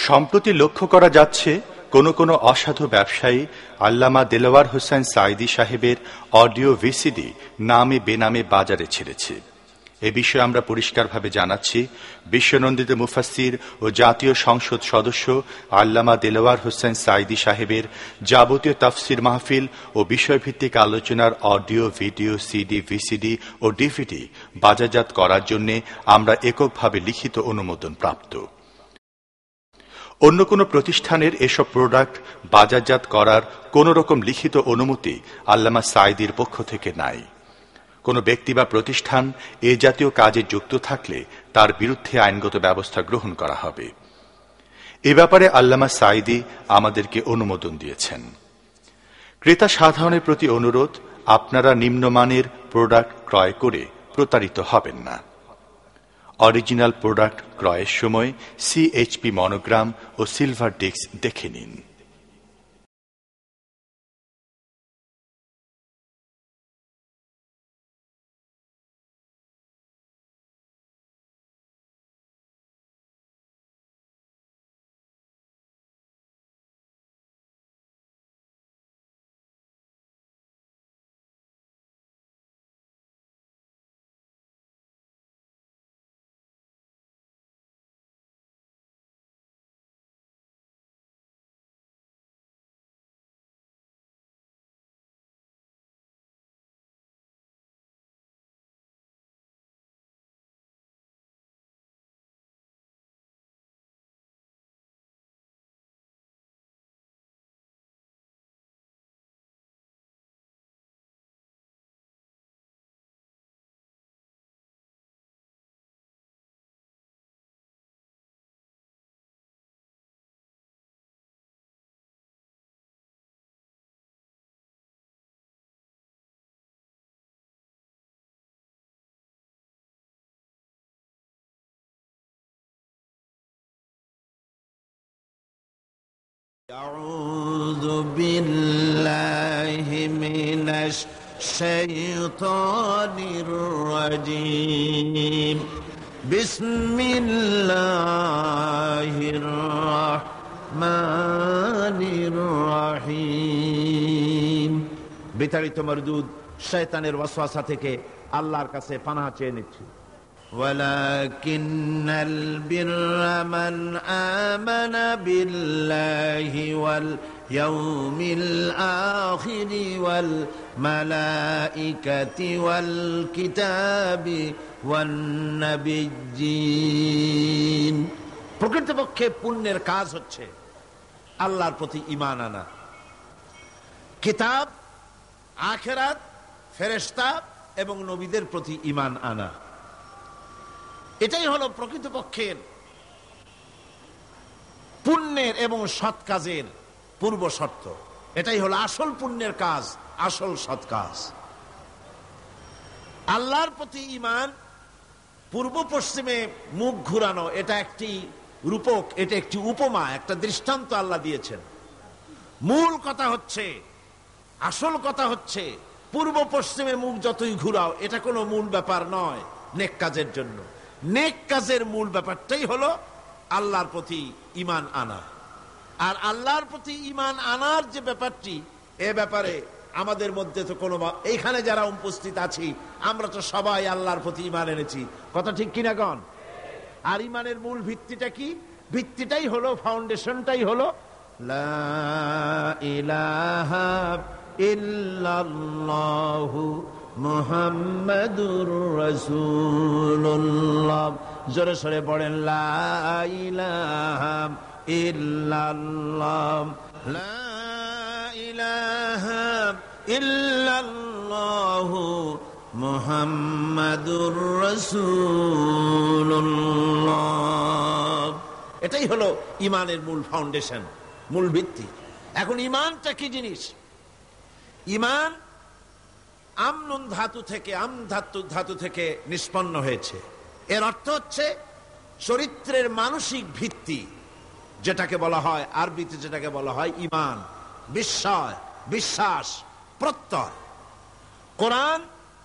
সম্প্রতি লক্ষ্য করা যাচ্ছে কোনো কোনো অসাধু ব্যবসায়ী আল্লামা দেলোয়ার হোসেন সাঈদী সাহেবের অডিও ভিসিডি নামে বেনামে বাজারে ছেড়েছে। এ বিষয়ে আমরা পরিষ্কারভাবে জানাচ্ছি, বিশ্বনন্দিত মুফাসসির ও জাতীয় সংসদ সদস্য আল্লামা দেলোয়ার হোসেন সাঈদী সাহেবের যাবতীয় তাফসির মাহফিল ও বিষয়ভিত্তিক আলোচনার অডিও, ভিডিও, সিডি, ভিসিডি ও ডিভিডি বাজারজাত করার জন্য আমরা এককভাবে লিখিত অনুমোদন প্রাপ্ত। অন্য কোনো প্রতিষ্ঠানের এসব প্রোডাক্ট বাজারজাত করার কোন রকম লিখিত অনুমতি আল্লামা সাঈদীর পক্ষ থেকে নাই। কোনো ব্যক্তি বা প্রতিষ্ঠান এ জাতীয় কাজে যুক্ত থাকলে তার বিরুদ্ধে আইনগত ব্যবস্থা গ্রহণ করা হবে। এ ব্যাপারে আল্লামা সাঈদী আমাদেরকে অনুমোদন দিয়েছেন। ক্রেতা সাধারণের প্রতি অনুরোধ, আপনারা নিম্নমানের প্রোডাক্ট ক্রয় করে প্রতারিত হবেন না। অরিজিনাল প্রোডাক্ট ক্রয়ের সময় সিএইচপি মনোগ্রাম ও সিলভার ডিস্ক দেখে নিন। أعوذ بالله من الشيطان الرجيم بسم الله الرحمن الرحيم বিতাড়িত মরদুদ শয়তানের ওয়াসওয়াসা থেকে আল্লাহর কাছে পানাহ চেয়ে নিচ্ছি। ولكن البر من آمن بالله واليوم الآخر والملائكة والكتاب والنبيين। প্রকৃতপক্ষে পুণ্যের কাজ হচ্ছে আল্লাহর প্রতি ঈমান আনা, কিতাব, আখিরাত, ফেরেশতা এবং নবীদের প্রতি ঈমান আনা। এটাই হলো প্রকৃতপক্ষের পুণ্যের এবং সৎ কাজের পূর্ব শর্ত। এটাই হলো আসল পুণ্যের কাজ, আসল সৎ কাজ। আল্লাহর প্রতি ঈমান, পূর্ব পশ্চিমে মুখ ঘুরানো, এটা একটি রূপক, এটা একটি উপমা, একটা দৃষ্টান্ত আল্লাহ দিয়েছেন। মূল কথা হচ্ছে, আসল কথা হচ্ছে, পূর্ব পশ্চিমে মুখ যতই ঘুরাও এটা কোনো মূল ব্যাপার নয় নেক কাজের জন্য। নেক কাজের মূল ব্যাপারটাই হলো আল্লাহর প্রতি ঈমান আনা। আর আল্লাহর প্রতি ঈমান আনার যে ব্যাপারটি, এ ব্যাপারে আমাদের মধ্যে তো কোনো, এইখানে যারা উপস্থিত আছি আমরা তো সবাই আল্লাহর প্রতি ঈমান এনেছি, কথা ঠিক কিনা গণ? আর ঈমানের মূল ভিত্তিটা কি? ভিত্তিটাই হলো, ফাউন্ডেশনটাই হলো লা ইলাহা ইল্লাল্লাহু মুহাম্মাদুর রাসূলুল্লাহ। জোরে সরে পড়েন, লা ইলাহা ইল্লাল্লাহ, লা ইলাহা ইল্লাল্লাহু মুহাম্মাদুর রাসূলুল্লাহ। এটাই হলো ঈমানের মূল ফাউন্ডেশন, মূল ভিত্তি। এখন ঈমানটা কি জিনিস? ঈমান আমনুন ধাতু থেকে, ধাতু থেকে নিষ্পন্ন হয়েছে। এর অর্থ হচ্ছে চরিত্রের মানসিক ভিত্তি, যেটাকে বলা হয় আরবিতে, যেটাকে বলা হয় ঈমান, বিশ্বাস, প্রত্যয়। কোরআন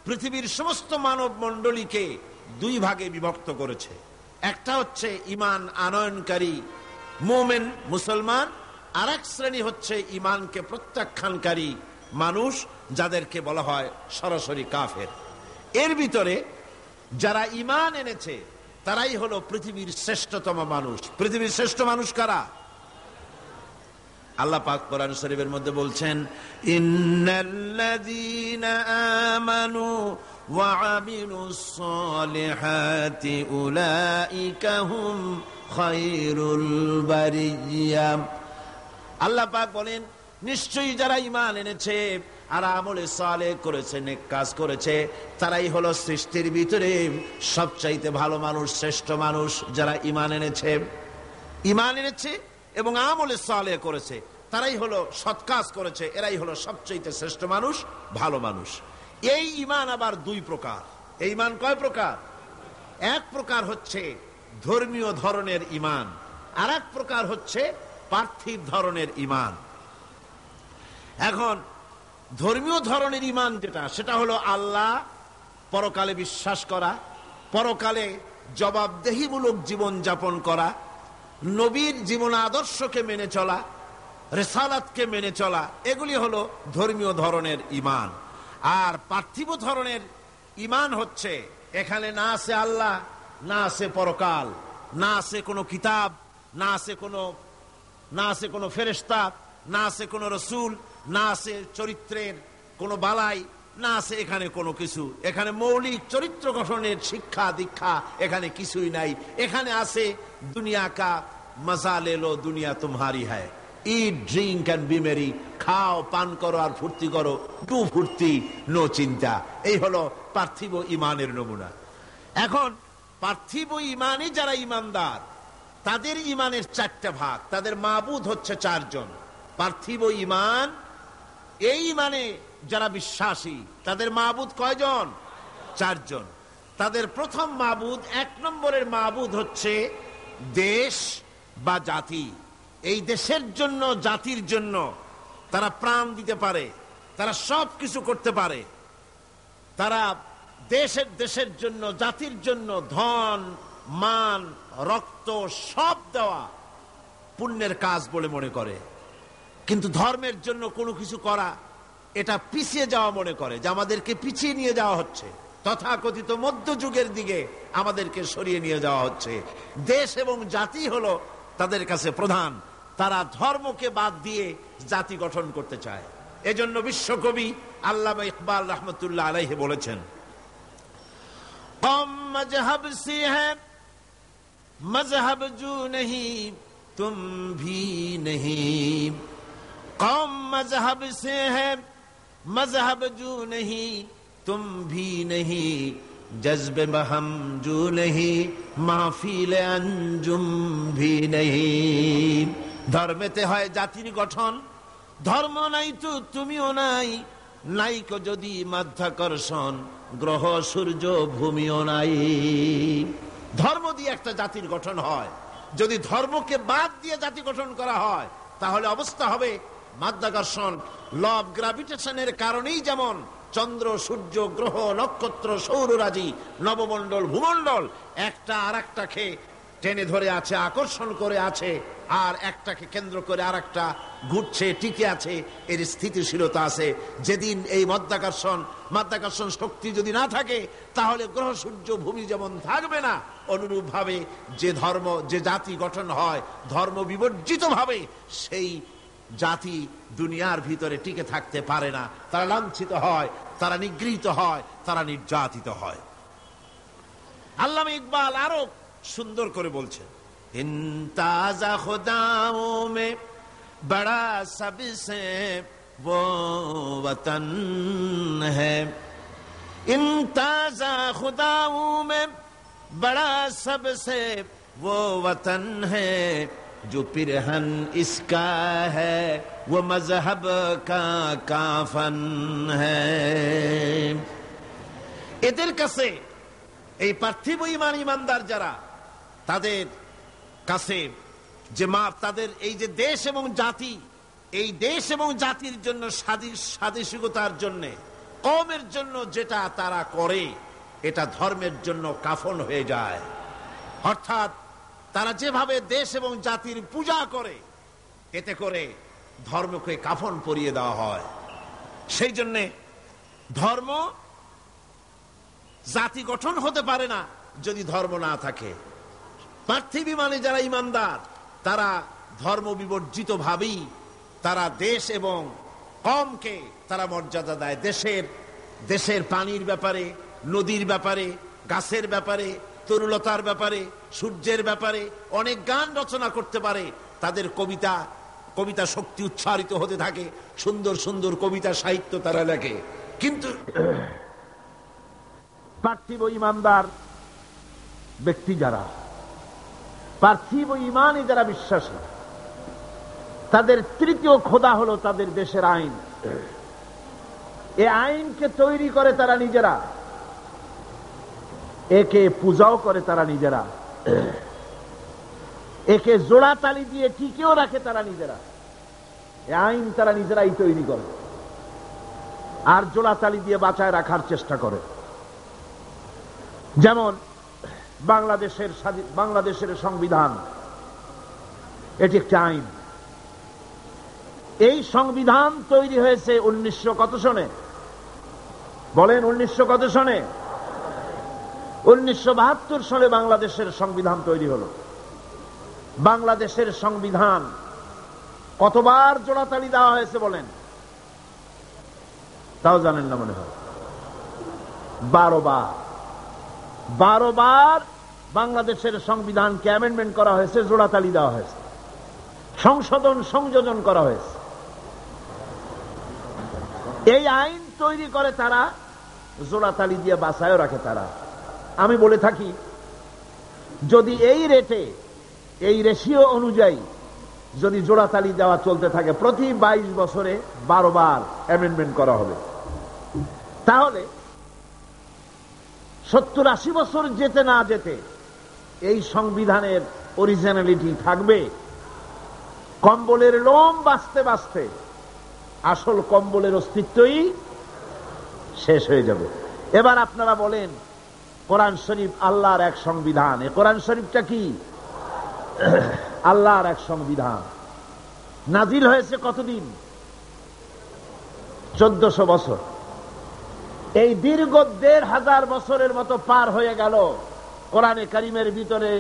পৃথিবীর সমস্ত মানব মণ্ডলীকে দুই ভাগে বিভক্ত করেছে। একটা হচ্ছে ঈমান আনয়নকারী মুমিন মুসলমান, আর এক শ্রেণী হচ্ছে ইমানকে প্রত্যাখ্যানকারী মানুষ, যাদেরকে বলা হয় সরাসরি কাফের। এর ভিতরে যারা ইমান এনেছে তারাই হলো পৃথিবীর শ্রেষ্ঠতম মানুষ। পৃথিবীর শ্রেষ্ঠ মানুষ কারা? আল্লাহ পাক কোরআন শরীফের মধ্যে বলছেন, ইন্নাল্লাযীনা আমানু ওয়া আমিলুস সালিহাতি উলাইকা হুম খায়রুল বারিয়া। আল্লাহ পাক বলেন, নিশ্চয়ই যারা ঈমান এনেছে আর আমলে সালেহ করেছে, নেক কাজ করেছে, তারাই হলো সৃষ্টির ভিতরে সবচাইতে ভালো মানুষ, শ্রেষ্ঠ মানুষ। যারা ঈমান এনেছে এবং আমলে সালেহ করেছে, তারাই হলো সৎ কাজ করেছে, এরাই হলো সবচাইতে শ্রেষ্ঠ মানুষ, ভালো মানুষ। এই ঈমান আবার দুই প্রকার। এই ঈমান কয় প্রকার? এক প্রকার হচ্ছে ধর্মীয় ধরনের ঈমান, আর এক প্রকার হচ্ছে পার্থিব ধরনের ঈমান। এখন ধর্মীয় ধরনের ঈমান যেটা, সেটা হলো আল্লাহ, পরকালে বিশ্বাস করা, পরকালে জবাবদেহিমূলক জীবন যাপন করা, নবীর জীবন আদর্শকে মেনে চলা, রিসালাতকে মেনে চলা, এগুলি হলো ধর্মীয় ধরনের ঈমান। আর পার্থিব ধরনের ঈমান হচ্ছে এখানে না আছে আল্লাহ, না আছে পরকাল, না আছে কোনো কিতাব, না আছে কোনো ফেরেশতা, না আছে কোনো রসুল, না আছে চরিত্রের কোনো বালাই, না আছে এখানে কোনো কিছু। এখানে মৌলিক চরিত্র গঠনের শিক্ষা দীক্ষা এখানে কিছুই নাই। এখানে আছে দুনিয়া কা মজা লে লো, দুনিয়া তোমারি হ্যায়, ইট ড্রিঙ্ক অ্যান্ড বি মেরি, খাও পান করো আর ফুর্তি করো, টু ফুর্তি নো চিন্তা। এই হলো পার্থিব ঈমানের নমুনা। এখন পার্থিব ঈমানে যারা ঈমানদার, তাদের ঈমানের চারটা ভাগ, তাদের মাবুদ হচ্ছে চারজন। পার্থিব ঈমান, এই ঈমানে যারা বিশ্বাসী, তাদের মাবুদ কয়জন? চারজন। তাদের প্রথম মাবুদ, এক নম্বরের মাবুদ হচ্ছে দেশ বা জাতি। এই দেশের জন্য, জাতির জন্য তারা প্রাণ দিতে পারে, তারা সব কিছু করতে পারে। তারা দেশের জন্য, জাতির জন্য ধন, মান, রক্ত সব দেওয়া পুণ্যের কাজ বলে মনে করে। কিন্তু ধর্মের জন্য কোনো কিছু করা, এটা পিছিয়ে যাওয়া মনে করে, যে আমাদেরকে পিছিয়ে নিয়ে যাওয়া হচ্ছে, তথাকথিত মধ্যযুগের দিকে আমাদেরকে সরিয়ে নিয়ে যাওয়া হচ্ছে। দেশ এবং জাতি হলো তাদের কাছে প্রধান। তারা ধর্মকে বাদ দিয়ে জাতি গঠন করতে চায়। এজন্য বিশ্বকবি আল্লামা ইকবাল রহমতুল্লাহ আলাইহি বলেছেন, কম মজহব সে হ্যায় মজহব জু নহি তুম ভি নহি, কম মজহব সে হ্যায় মজহব জু নহি তুম ভি নহি, জজ্বে বহম জু নহি মাহফিল আঞ্জুম ভি নহি। ধর্মেতে হয় জাতির গঠন, ধর্ম নাই তো তুমিও নাই, নাইকো যদি মাধ্যাকর্ষণ, গ্রহ সূর্য ভূমিও নাই। ধর্ম দিয়ে একটা জাতির গঠন হয়। যদি ধর্মকে বাদ দিয়ে জাতি গঠন করা হয়, তাহলে অবস্থা হবে মাধ্যাকর্ষণ, ল অফ গ্রাভিটেশনের কারণেই যেমন চন্দ্র, সূর্য, গ্রহ, নক্ষত্র, সৌররাজি, নবমণ্ডল, ভূমণ্ডল একটা আর একটাকে টেনে ধরে আছে, আকর্ষণ করে আছে, আর একটাকে কেন্দ্র করে আর একটা ঘুরছে, টিকে আছে, এর স্থিতিশীলতা আছে। যেদিন এই মাধ্যাকর্ষণ শক্তি যদি না থাকে, তাহলে গ্রহ, সূর্য, ভূমি যেমন থাকবে না, অনুরূপ ভাবে যে জাতি গঠন হয় ধর্ম বিবর্জিত ভাবে, সেই জাতি দুনিয়ার ভিতরে টিকে থাকতে পারে না। তারা লাঞ্ছিত হয়, তারা নিগৃহীত হয়, তারা নির্যাতিত হয়। আল্লামা ইকবাল আরো সুন্দর করে বলছেন, ইন্তাজা খুদাও মে বড়া সবসে वो वतन है, इंताजा खुदाओं में बड़ा सबसे वो वतन है, जो पिरहन इसका है वो मजहब का काफन है। এদের কাছে এই পার্থিব ঈমানদার যারা, তাদের কাছে যে তাদের এই যে দেশ এবং জাতি, এই দেশ এবং জাতির জন্য স্বাদেশিকতার জন্য, কওমের জন্য যেটা তারা করে, এটা ধর্মের জন্য কাফন হয়ে যায়। অর্থাৎ তারা যেভাবে দেশ এবং জাতির পূজা করে, এতে করে ধর্মকে কাফন পরিয়ে দেওয়া হয়। সেই জন্যে ধর্ম জাতি গঠন হতে পারে না যদি ধর্ম না থাকে। পার্থিবী মানে যারা ইমানদার, তারা ধর্ম বিবর্জিত ভাবেই তারা দেশ এবং কমকে তারা মর্যাদা দেয়। দেশের পানির ব্যাপারে, নদীর ব্যাপারে, গাছের ব্যাপারে, তরুলতার ব্যাপারে, সূর্যের ব্যাপারে অনেক গান রচনা করতে পারে। তাদের কবিতা শক্তি উচ্চারিত হতে থাকে, সুন্দর সুন্দর কবিতা সাহিত্য তারা লেখে। কিন্তু পার্থিব ইমানদার ব্যক্তি যারা, পার্থিব ইমানে যারা বিশ্বাসী, তাদের তৃতীয় খোদা হলো তাদের দেশের আইন। এই আইনকে তৈরি করে তারা নিজেরা, একে পূজাও করে তারা নিজেরা, একে জোড়া তালি দিয়ে টিকেও রাখে তারা নিজেরা। এই আইন তারা নিজেরাই তৈরি করে আর জোড়া তালি দিয়ে বাঁচায় রাখার চেষ্টা করে। যেমন বাংলাদেশের সংবিধান, এটি একটি আইন। এই সংবিধান তৈরি হয়েছে 1900 কত সনে? বলেন 1900 কত সনে? 1972 সালে বাংলাদেশের সংবিধান তৈরি হলো। বাংলাদেশের সংবিধান কতবার জোড়াতালি দেওয়া হয়েছে বলেন? তাও জানেন না মনে হয়। 12 বার। 12 বার বাংলাদেশের সংবিধানকে অ্যামেন্ডমেন্ট করা হয়েছে, জোড়াতালি দেওয়া হয়েছে, সংযোজন করা হয়েছে। এই আইন তৈরি করে তারা, জোড়াতালি দিয়ে বাঁচায়ও রাখে তারা। আমি বলে থাকি, যদি এই রেটে, এই রেশিও অনুযায়ী যদি জোড়াতালি দেওয়া চলতে থাকে, প্রতি 22 বছরে 12 বার অ্যামেন্ডমেন্ট করা হবে, তাহলে 70-80 বছর যেতে না যেতে এই সংবিধানের অরিজিনালিটি থাকবে। কম্বলের লোম বাঁচতে বাঁচতে আসল কম্বলের অস্তিত্বই শেষ হয়ে যাবে। এবার আপনারা বলেন, কোরআন শরীফ আল্লাহর এক সংবিধান। এই কোরআন শরীফটা কি? আল্লাহর এক সংবিধান। নাজিল হয়েছে কতদিন? 1400 বছর। এই দীর্ঘ 1500 বছরের মতো পার হয়ে গেল। কোরআনে কারিমের ভিতরে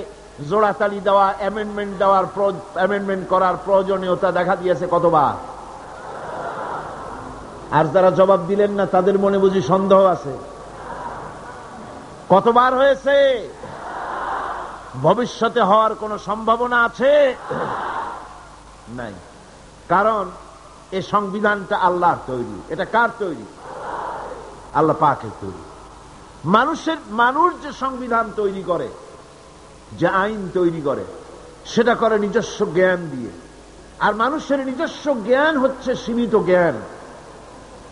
জোড়াতালি দেওয়া, অ্যামেন্ডমেন্ট করার প্রয়োজনীয়তা দেখা দিয়েছে কতবার? আর যারা জবাব দিলেন না, তাদের মনে বুঝি সন্দেহ আছে। কতবার হয়েছে? ভবিষ্যতে হওয়ার কোন সম্ভাবনা আছে? নাই। কারণ এই সংবিধানটা আল্লাহর তৈরি। এটা কার তৈরি? আল্লাহ পাকের তৈরি। মানুষ যে সংবিধান তৈরি করে, যে আইন তৈরি করে, সেটা করে নিজস্ব জ্ঞান দিয়ে। আর মানুষের নিজস্ব জ্ঞান হচ্ছে সীমিত জ্ঞান।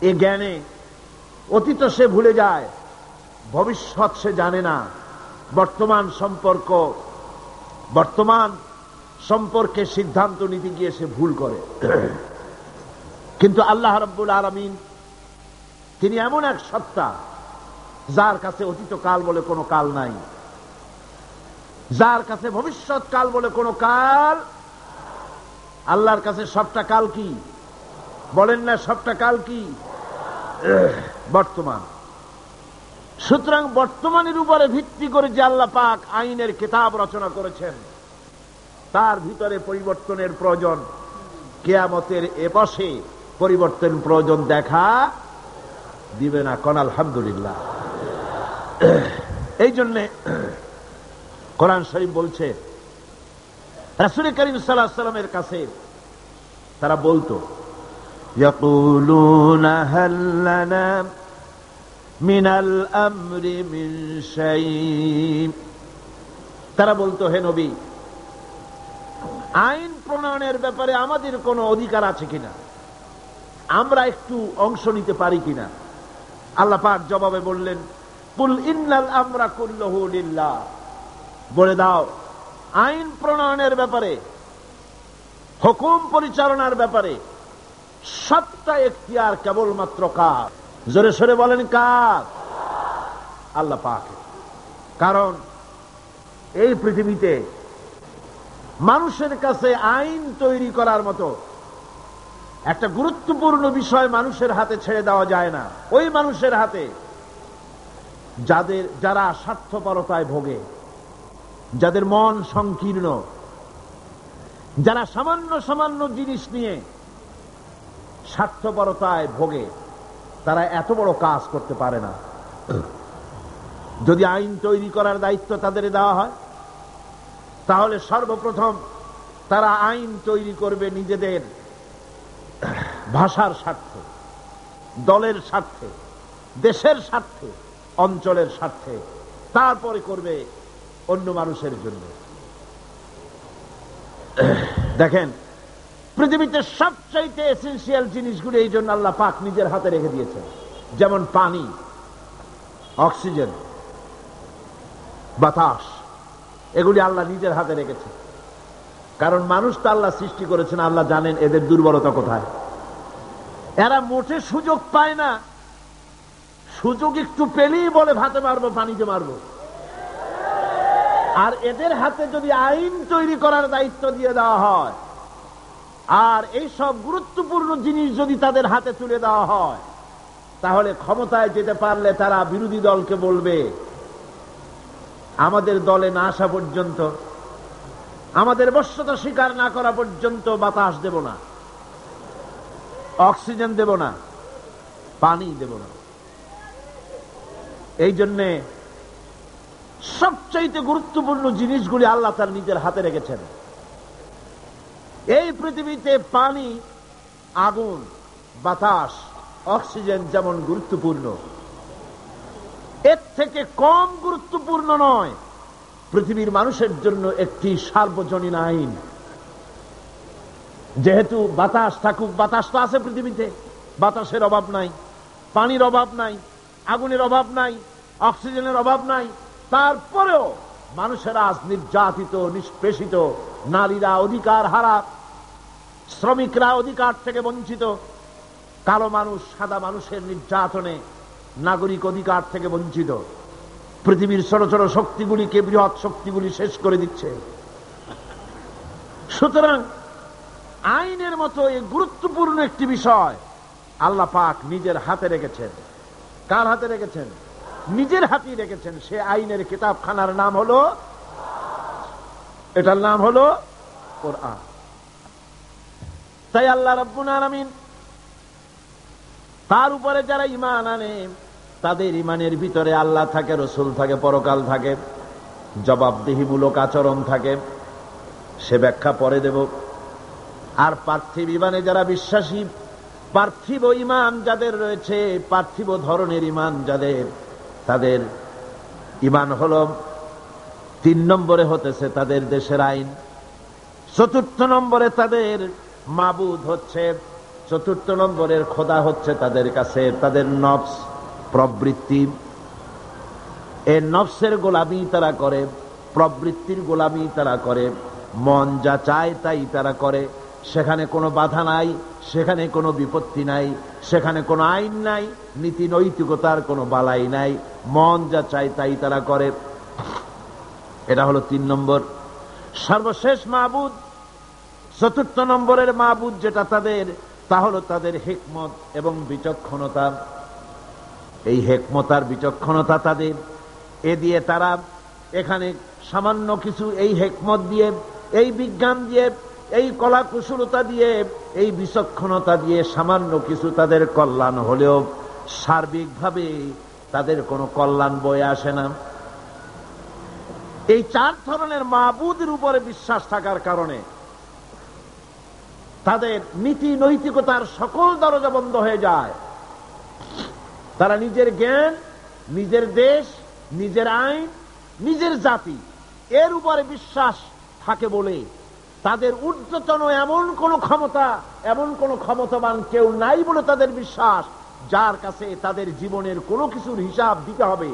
এই জ্ঞানে অতীত সে ভুলে যায়, ভবিষ্যৎ সে জানে না, বর্তমান সম্পর্কে সিদ্ধান্ত নিতে গিয়ে সে ভুল করে। কিন্তু আল্লাহ রাব্বুল আলামিন তিনি এমন এক সত্তা, যার কাছে অতীত কাল বলে কোনো কাল নাই, যার কাছে ভবিষ্যৎ কাল বলে কোনো কাল। আল্লাহর কাছে সবটা কাল কি? বলেন না, সবটা কাল কি? বর্তমান। সুতরাং বর্তমানের উপরে ভিত্তি করে যে আল্লাহ পাক আইনের কিতাব রচনা করেছেন, তার ভিতরে পরিবর্তনের প্রয়োজন কিয়ামতের এপাশে পরিবর্তন প্রয়োজন দেখা দিবে না। কোন আলহামদুলিল্লাহ। এই জন্যে কোরআন শরীফ বলছে, রাসূল করিম সাল্লাল্লাহু আলাইহি ওয়াসাল্লামের কাছে তারা বলতো, ইয়াকুলুনা হাল লানা মিনাল আমরি মিন শাই। তারা বলতো, হে নবী, আইন প্রণয়নের ব্যাপারে আমাদের কোনো অধিকার আছে কিনা, আমরা একটু অংশ নিতে পারি কিনা? আল্লাহ পাক জবাবে বললেন, কুল ইন্নাল আমরা কুল্লুহু লিল্লাহ। বলে দাও, আইন প্রণয়নের ব্যাপারে, হুকুম পরিচালনার ব্যাপারে সবটা এখতিয়ার কেবলমাত্র কার? জোরে সরে বলেন, কার? আল্লাহ পাকের। কারণ এই পৃথিবীতে মানুষের কাছে আইন তৈরি করার মতো একটা গুরুত্বপূর্ণ বিষয় মানুষের হাতে ছেড়ে দেওয়া যায় না। ওই মানুষের হাতে যারা স্বার্থপরতায় ভোগে, যাদের মন সংকীর্ণ, যারা সামান্য সামান্য জিনিস নিয়ে স্বার্থপরতায় ভোগে, তারা এত বড় কাজ করতে পারে না। যদি আইন তৈরি করার দায়িত্ব তাদের দেওয়া হয়, তাহলে সর্বপ্রথম তারা আইন তৈরি করবে নিজেদের ভাষার স্বার্থে, দলের স্বার্থে, দেশের স্বার্থে, অঞ্চলের স্বার্থে, তারপরে করবে অন্য মানুষের জন্য। দেখেন, পৃথিবীতে সবচাইতে এসেনশিয়াল জিনিসগুলো এই জন্য আল্লাহ পাক নিজের হাতে রেখে দিয়েছেন, যেমন পানি, অক্সিজেন, বাতাস, এগুলি আল্লাহ নিজের হাতে রেখেছেন। কারণ মানুষ তো আল্লাহ সৃষ্টি করেছেন, আল্লাহ জানেন এদের দুর্বলতা কোথায়। এরা মোটে সুযোগ পায় না, সুযোগ একটু পেলেই বলে ভাতে মারবো, পানিতে মারবো। আর এদের হাতে যদি আইন তৈরি করার দায়িত্ব দিয়ে দেওয়া হয়, আর এই সব গুরুত্বপূর্ণ জিনিস যদি তাদের হাতে তুলে দেওয়া হয়, তাহলে ক্ষমতায় যেতে পারলে তারা বিরোধী দলকে বলবে, আমাদের দলে না আসা পর্যন্ত, আমাদের বশ্যতা স্বীকার না করা পর্যন্ত বাতাস দেব না, অক্সিজেন দেব না, পানি দেব না। এই জন্যে সবচাইতে গুরুত্বপূর্ণ জিনিসগুলি আল্লাহ তার নিজের হাতে রেখেছেন। এই পৃথিবীতে পানি, আগুন, বাতাস, অক্সিজেন যেমন গুরুত্বপূর্ণ, এর থেকে কম গুরুত্বপূর্ণ নয় পৃথিবীর মানুষের জন্য একটি সার্বজনীন আইন। যেহেতু বাতাস থাকুক, বাতাস তো আছে পৃথিবীতে, বাতাসের অভাব নাই, পানির অভাব নাই, আগুনের অভাব নাই, অক্সিজেনের অভাব নাই, তারপরেও মানুষেরা আজ নির্যাতিত, নিষ্পেষিত, নারীরা অধিকার হারা, শ্রমিকরা অধিকার থেকে বঞ্চিত, কালো মানুষ সাদা মানুষের নির্যাতনে নাগরিক অধিকার থেকে বঞ্চিত। পৃথিবীর ছোট ছোট শক্তিগুলিকে বৃহৎ শক্তিগুলি শেষ করে দিচ্ছে। সুতরাং আইনের মতো এই গুরুত্বপূর্ণ একটি বিষয় আল্লাহ পাক নিজের হাতে রেখেছেন। কার হাতে রেখেছেন? নিজের হাতেই রেখেছেন। সে আইনের কিতাবখানার নাম হলো, এটার নাম হলো কোরআন। তাই আল্লাহ রাব্বুল আলামিন তার উপরে যারা ঈমান আনে, তাদের ঈমানের ভিতরে আল্লাহ থাকে, রসুল থাকে, পরকাল থাকে, জবাবদিহিমূলক আচরণ থাকে। সে ব্যাখ্যা পরে দেব। আর পার্থিব ঈমানে যারা বিশ্বাসী, পার্থিব ঈমান যাদের রয়েছে, পার্থিব ধরনের ঈমান যাদের, তাদের ঈমান হলো 3 নম্বরে হতেছে তাদের দেশের আইন, 4র্থ নম্বরে তাদের মাবুদ হচ্ছে, 4র্থ নম্বরের খোদা হচ্ছে তাদের কাছে তাদের নফস, প্রবৃত্তি। এই নফসের গোলামি তারা করে, প্রবৃত্তির গোলামি তারা করে, মন যা চায় তাই তারা করে। সেখানে কোনো বাধা নাই, সেখানে কোনো বিপত্তি নাই, সেখানে কোনো আইন নাই, নীতি নৈতিকতার কোনো বালাই নাই, মন যা চায় তাই তারা করে। এটা হলো 3 নম্বর সর্বশেষ মাবুদ। 4র্থ নম্বরের মাবুদ যেটা তাদের, তা হলো তাদের হিকমত এবং বিচক্ষণতা। এই হিকমত আর বিচক্ষণতা তাদের, এ দিয়ে তারা এখানে সামান্য কিছু, এই হিকমত দিয়ে, এই বিজ্ঞান দিয়ে, এই কলা কুশলতা দিয়ে, এই বিচক্ষণতা দিয়ে সামান্য কিছু তাদের কল্যাণ হলেও সার্বিকভাবে তাদের কোনো কল্যাণ বয়ে আসে না। এই 4 ধরনের মাবুদের উপরে বিশ্বাস থাকার কারণে তাদের নীতি নৈতিকতার সকল দরজা বন্ধ হয়ে যায়। তারা নিজের জ্ঞান, নিজের দেশ, নিজের আইন, নিজের জাতি, এর উপরে বিশ্বাস থাকে বলে তাদের ঊর্ধ্বতন এমন কোন ক্ষমতা, এমন কোন ক্ষমতাবান কেউ নাই বলে তাদের বিশ্বাস, যার কাছে তাদের জীবনের কোনো কিছুর হিসাব দিতে হবে।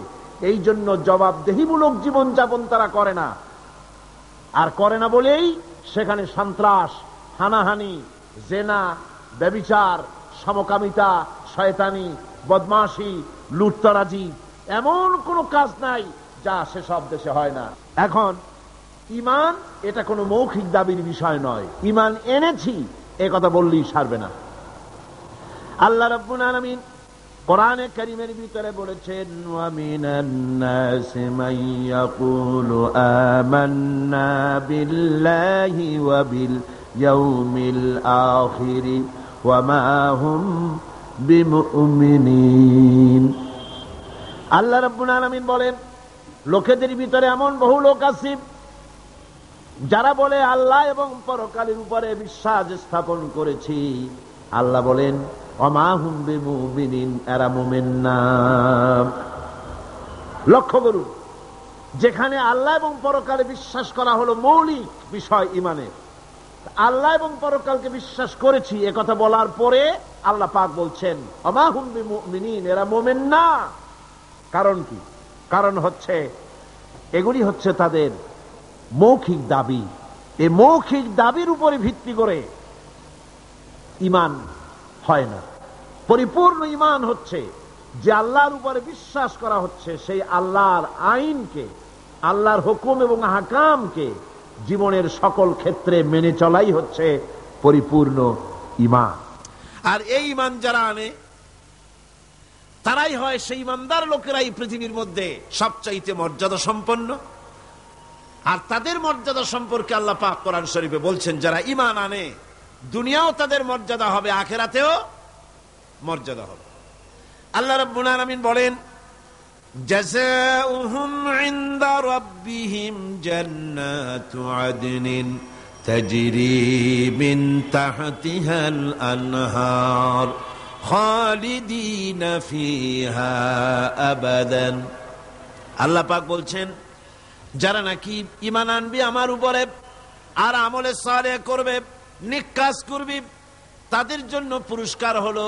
এই জন্য জবাবদেহিমূলক জীবনযাপন তারা করে না। আর করে না বলেই সেখানে সন্ত্রাস, হানাহানি, জেনা, ব্যভিচার, সমকামিতা, শয়তানি, বদমাশি, লুটতরাজি, এমন কোন কাজ নাই যা সেসব দেশে হয় না। এখন ঈমান এটা কোনো মৌখিক দাবির বিষয় নয়। ঈমান এনেছি এ কথা বললেই সারবে না। আল্লাহ রাব্বুল আলামিন কোরআনে কারীমের ভিতরে বলেছেন, ওয়া মিনান নাসি মান ইয়াকুলু আমান্না বিল্লাহি ওয়া বিল ইয়াউমিল আখির ওয়া মা হুম বিমুমিনিন। আল্লাহ রাব্বুল আলামিন বলেন, লোকেদের ভিতরে এমন বহু লোক আছে যারা বলে আল্লাহ এবং পরকালের উপরে বিশ্বাস স্থাপন করেছি। আল্লাহ বলেন, ওমা হুম বিমুমিনিন, এরা মুমিন না। লক্ষ্য করুন, যেখানে আল্লাহ এবং পরকালে বিশ্বাস করা হলো মৌলিক বিষয় ঈমানের, আল্লাহ এবং পরকালকে বিশ্বাস করেছি এ কথা বলার পরে আল্লাহ পাক বলছেন ওমা হুম বিমুমিনিন, এরা মুমিন না। কারণ কি? কারণ হচ্ছে এগুলি হচ্ছে তাদের মৌখিক দাবি। এই মৌখিক দাবির উপরে ভিত্তি করে ঈমান হয় না। পরিপূর্ণ ঈমান হচ্ছে যে আল্লাহর উপরে বিশ্বাস করা হচ্ছে, সেই আল্লাহর আইনকে, আল্লাহর হুকুম এবং আহকামকে জীবনের সকল ক্ষেত্রে মেনে চলাই হচ্ছে পরিপূর্ণ ঈমান। আর এই ঈমান যারা আনে তারাই হয় সেই ঈমানদার লোকেরাই পৃথিবীর মধ্যে সবচাইতে মর্যাদা সম্পন্ন। আর তাদের মর্যাদা সম্পর্কে আল্লাহ পাক কোরআন শরীফে বলছেন, যারা ঈমান আনে দুনিয়াও তাদের মর্যাদা হবে, আখিরাতেও মর্যাদা হবে। আল্লাহ রাব্বুল আলামিন বলেন, জাযাউহুম ইনদা রাব্বিহিম জান্নাতু আদনিন তাজরি মিন তাহতিহাল আনহার খালিদিনা ফিহা আবাদান। আল্লাহ পাক বলছেন, যারা নাকি ঈমান আনবে আমার উপরে আর আমলে সালেহ করবে, নেক কাজ করবে, তাদের জন্য পুরস্কার হলো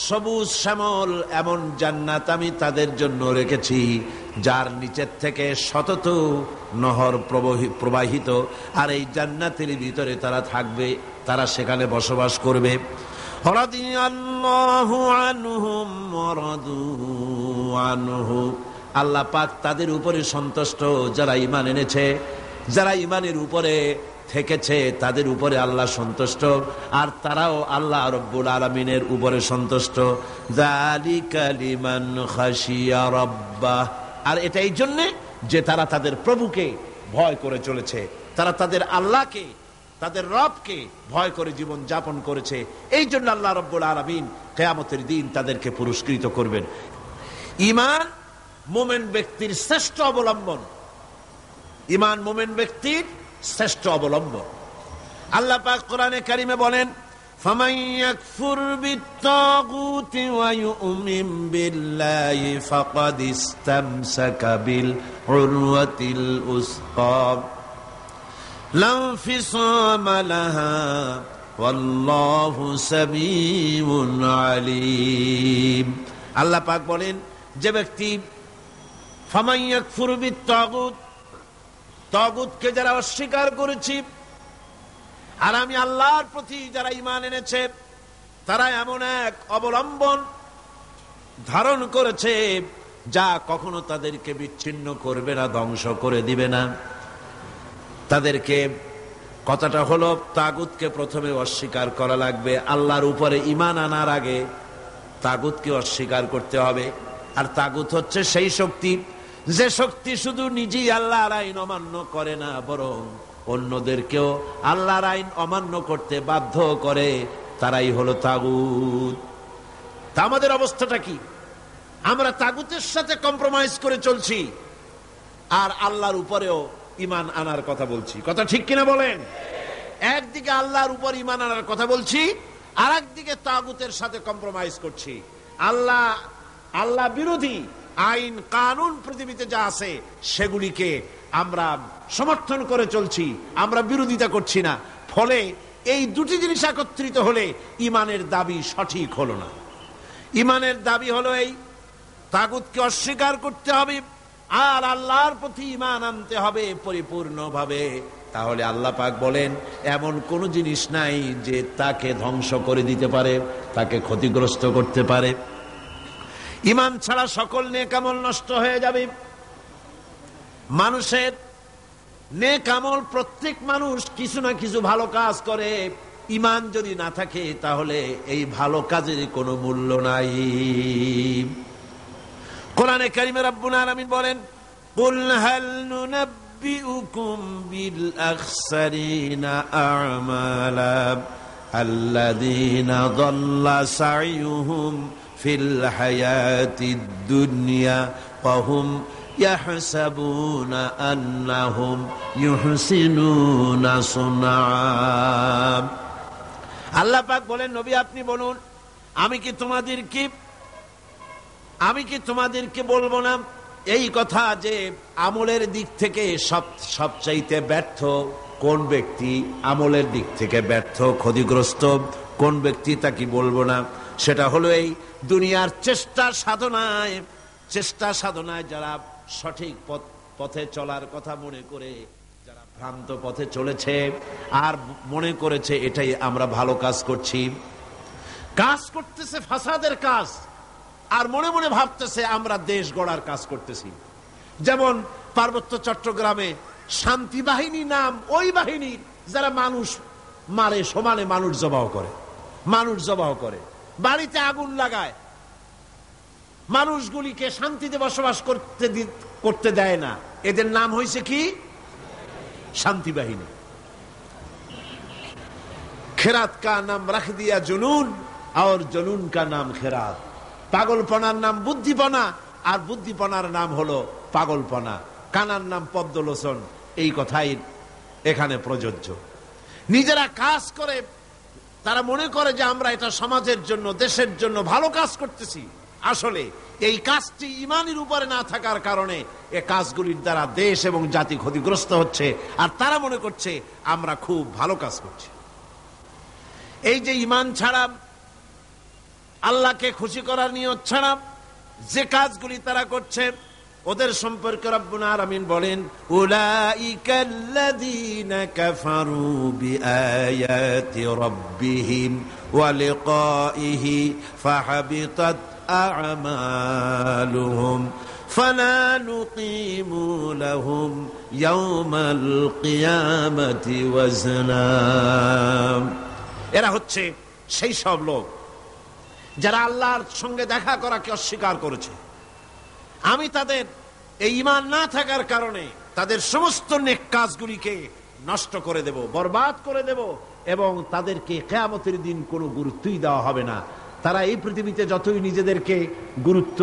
সবুজ শ্যামল এমন জান্নাত আমি তাদের জন্য রেখেছি, যার নিচের থেকে শতত নহর প্রবাহিত। আর এই জান্নাতের ভিতরে তারা থাকবে, তারা সেখানে বসবাস করবে। রাদিয়াল্লাহু আনহুম ওয়া রাদু আনহু, আল্লাহ পাক তাদের উপরে সন্তুষ্ট, যারা ঈমান এনেছে, যারা ঈমানের উপরে থেকেছে তাদের উপরে আল্লাহ সন্তুষ্ট, আর তারাও আল্লাহ রাব্বুল আলামিনের উপরে সন্তুষ্ট। যালিকা লিমান খাশিয়া রাব্বাহ, আর এটা এই জন্য যে তারা তাদের প্রভুকে ভয় করে চলেছে, তারা তাদের আল্লাহকে, তাদের রবকে ভয় করে জীবন যাপন করেছে। এই জন্য আল্লাহ রাব্বুল আলামিন কিয়ামতের দিন তাদেরকে পুরস্কৃত করবেন। ঈমান মুমিন ব্যক্তির শ্রেষ্ঠ অবলম্বন, ঈমান মুমিন ব্যক্তির শ্রেষ্ঠ অবলম্বন। আল্লাহ পাক কোরআনে কারিমে বলেন, ফামান ইয়াকফুর বিত্তাগুতি ওয়া ইউমিন বিল্লাহি ফাকাদ ইসতামসাকা বিল উরওয়াতিল উসকা লা ইনফিসামা লাহা ওয়াল্লাহু সামিউন আলিম। আল্লাহ পাক বলেন, যে ব্যক্তি ফামান ইয়াকফুর বিত্তাগুত, তাগুতকে যারা অস্বীকার করেছে, আর আমি আল্লাহর প্রতি যারা ঈমান এনেছে, তারা এমন এক অবলম্বন ধারণ করেছে যা কখনো তাদেরকে বিচ্ছিন্ন করবে না, ধ্বংস করে দিবে না। তাদেরকে কথাটা হলো, তাগুতকে প্রথমে অস্বীকার করা লাগবে। আল্লাহর উপরে ঈমান আনার আগে তাগুতকে অস্বীকার করতে হবে। আর তাগুত হচ্ছে সেই শক্তি, যে শক্তি শুধু নিজেই আল্লাহর আইন অমান্য করে না, বরং অন্যদেরকেও আল্লাহর আইন অমান্য করতে বাধ্য করে, তারাই হলো তাগুত। তা আমাদের অবস্থাটা কি? আমরা তাগুতের সাথে কম্প্রোমাইজ করে চলছি, আর আল্লাহর উপরেও ঈমান আনার কথা বলছি। কথা ঠিক কিনা বলেন? একদিকে আল্লাহর উপর ঈমান আনার কথা বলছি, আর একদিকে তাগুতের সাথে কম্প্রোমাইজ করছি। আল্লাহ বিরোধী আইন কানুন পৃথিবীতে যা আছে সেগুলিকে আমরা সমর্থন করে চলছি, আমরা বিরোধিতা করছি না। ফলে এই দুটি জিনিস একত্রিত হলে ঈমানের দাবি সঠিক হলো না। ঈমানের দাবি হলো এই, তাগুতকে অস্বীকার করতে হবে আর আল্লাহর প্রতি ঈমান আনতে হবে পরিপূর্ণভাবে। তাহলে আল্লাহ পাক বলেন, এমন কোন জিনিস নাই যে তাকে ধ্বংস করে দিতে পারে, তাকে ক্ষতিগ্রস্ত করতে পারে। ঈমান ছাড়া সকল নেক আমল নষ্ট হয়ে যাবে। মানুষের নেক আমল, প্রত্যেক মানুষ কিছু না কিছু ভালো কাজ করে। ঈমান যদি না থাকে তাহলে এই ভালো কাজের কোনো মূল্য নাই। কোরআনে কারিমে রব্বুল আলামিন বলেন, কুল হাল নুনাব্বিউকুম বিল আখসারিনা আমালা আল্লাযীনা যাল্লা সা'য়ুহুম ফিল হায়াতিদ দুনিয়া ওয়া হুম ইয়াহসাবুনা আন্নাহুম ইউহসিনুনা সুনআ। আল্লাহ পাক বলেন, নবী আপনি বলুন, আমি কি তোমাদেরকে বলবো না এই কথা যে আমলের দিক থেকে সবচাইতে ব্যর্থ কোন ব্যক্তি, আমলের দিক থেকে ব্যর্থ ক্ষতিগ্রস্ত কোন ব্যক্তি, তা কি বলবো না? সেটা হলো এই দুনিয়ার চেষ্টা সাধনায় যারা সঠিক পথে চলার কথা মনে করে, যারা ভ্রান্ত পথে চলেছে আর মনে করেছে এটাই আমরা ভালো কাজ করতেছে ফাসাদের কাজ, আর মনে মনে ভাবতেছে আমরা দেশ গড়ার কাজ করতেছি। যেমন পার্বত্য চট্টগ্রামে শান্তি বাহিনী নাম ওই বাহিনী যারা মানুষ মারে, সমানে মানুষ জবাহ করে, বাড়িতে আগুন লাগায়, মানুষগুলিকে শান্তিতে বসবাস করতে দেয় না। এদের নাম হয়েছে কি? শান্তি বাহিনী। খেরাত কা নাম রাখ দিয়া জুনুন আর জুনুন কা নাম খেরাত। পাগলপনার নাম বুদ্ধিপনা, আর বুদ্ধিপনার নাম হলো পাগলপনা। কানার নাম পদ্মলোচন। এই কথাই এখানে প্রযোজ্য। নিজেরা কাজ করে তারা মনে করে যে আমরা এটা সমাজের জন্য, দেশের জন্য ভালো কাজ করতেছি। আসলে এই কাজটি ঈমানের উপরে না থাকার কারণে এই কাজগুলির দ্বারা দেশ এবং জাতি ক্ষতিগ্রস্ত হচ্ছে, আর তারা মনে করছে আমরা খুব ভালো কাজ করছি। এই যে ঈমান ছাড়া, আল্লাহকে খুশি করার নিয়ত ছাড়া যে কাজগুলি তারা করছে, ওদের সম্পর্কে রব্বুল আলামিন বলেন, উলাইকাল্লাযীনা কাফারু বিআয়াতি রাব্বিহিম ওয়া লিকাইহি ফাহাবিতাত আ'মালুহুম ফালা নুকিমু লাহুম ইয়াওমাল কিয়ামাতি ওয়াজনা। এরা হচ্ছে সেই সব লোক যারা আল্লাহর সঙ্গে দেখা করাকে অস্বীকার করেছে। আমি তাদের এই ঈমান না থাকার কারণে তাদের সমস্ত নেক কাজগুলিকে নষ্ট করে দেব, বরবাদ করে দেব, এবং তাদেরকে কিয়ামতের দিন কোনো গুরুত্বই দেওয়া হবে না। তারা এই পৃথিবীতে যতই নিজেদেরকে গুরুত্ব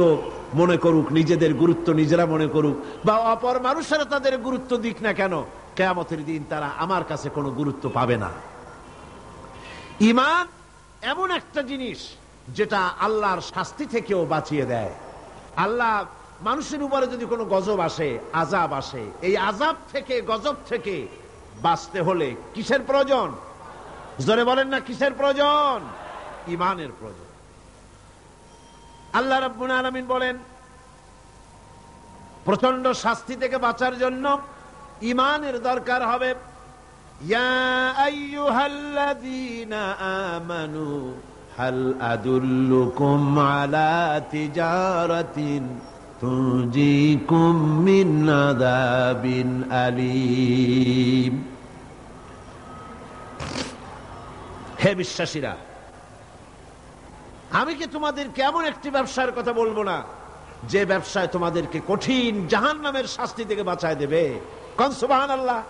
মনে করুক, নিজেদের গুরুত্ব নিজেরা মনে করুক, বা অপর মানুষেরা তাদের গুরুত্ব দিক না কেন, কিয়ামতের দিন তারা আমার কাছে কোনো গুরুত্ব পাবে না। ঈমান এমন একটা জিনিস যেটা আল্লাহর শাস্তি থেকেও বাঁচিয়ে দেয়। আল্লাহ মানুষের উপরে যদি কোনো গজব আসে, আযাব আসে, এই আযাব থেকে, গজব থেকে বাঁচতে হলে কিসের প্রয়োজন? জোরে বলেন না, কিসের প্রয়োজন? ঈমানের প্রয়োজন। আল্লাহ রাব্বুল আলামিন বলেন, প্রচন্ড শাস্তি থেকে বাঁচার জন্য ঈমানের দরকার হবে। ইয়া আইয়ুহাল্লাযীনা আমানু হাল আদুল্লুকুম আলা তিজারাতিন তুনজিকুম মিন আযাবিন আলীম। হে বিশ্বাসীরা, আমি কি তোমাদেরকে এমন একটি ব্যবসার কথা বলবো না যে ব্যবসায় তোমাদেরকে কঠিন জাহান্নামের শাস্তি থেকে বাঁচায় দেবে? কোন সুবহানাল্লাহ।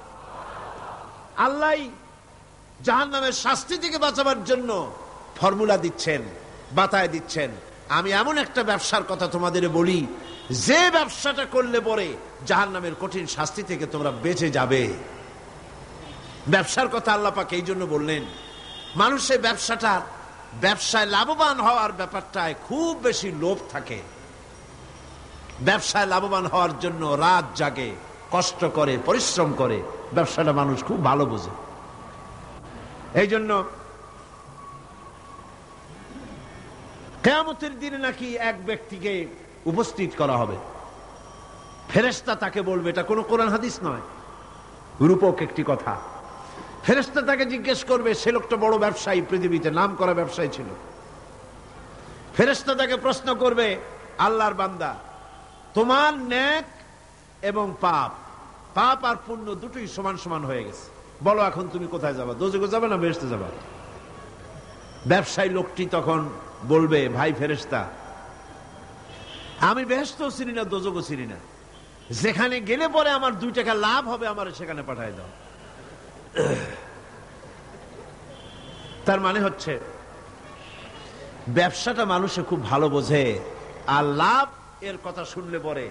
আল্লাহ জাহান্নামের শাস্তি থেকে বাঁচাবার জন্য ফর্মুলা দিচ্ছেন, বাতায় দিচ্ছেন। আমি এমন একটা ব্যবসার কথা তোমাদের বলি যে ব্যবসাটা করলে পরে জাহান্নামের কঠিন শাস্তি থেকে তোমরা বেঁচে যাবে। ব্যবসার কথা আল্লাহ পাক এই জন্য বললেন, মানুষের ব্যবসায় লাভবান হওয়ার ব্যাপারটায় খুব বেশি লোভ থাকে। ব্যবসায় লাভবান হওয়ার জন্য রাত জাগে, কষ্ট করে, পরিশ্রম করে। ব্যবসাটা মানুষ খুব ভালো বোঝে। এই জন্য কিয়ামতের দিনে নাকি এক ব্যক্তিকে উপস্থিত করা হবে, ফেরেশতা তাকে বলবে, এটা কোনো কোরআন হাদিস নয়, রূপক একটি কথা। ফেরেশতা তাকে জিজ্ঞেস করবে, সে লোকটা বড় ব্যবসায়ী, পৃথিবীতে নাম করা ব্যবসায়ী ছিল। ফেরেশতা তাকে প্রশ্ন করবে, আল্লাহর বান্দা, তোমার নেক এবং পাপ পাপ আর পুণ্য দুটোই সমান সমান হয়ে গেছে। বলো এখন তুমি কোথায় যাবা, দোজখে যাবে না বেহেশতে যাবা? ব্যবসায়ী লোকটি তখন বলবে, ভাই ফেরেশতা, আমি বেহেশতও চিনি না, দোজখও চিনি না, যেখানে গেলে পরে আমার 2 টাকা লাভ হবে আমার সেখানে পাঠায় দাও। তার মানে হচ্ছে ব্যবসাটা মানুষে খুব ভালো বোঝে, আর লাভ এর কথা শুনলে পরে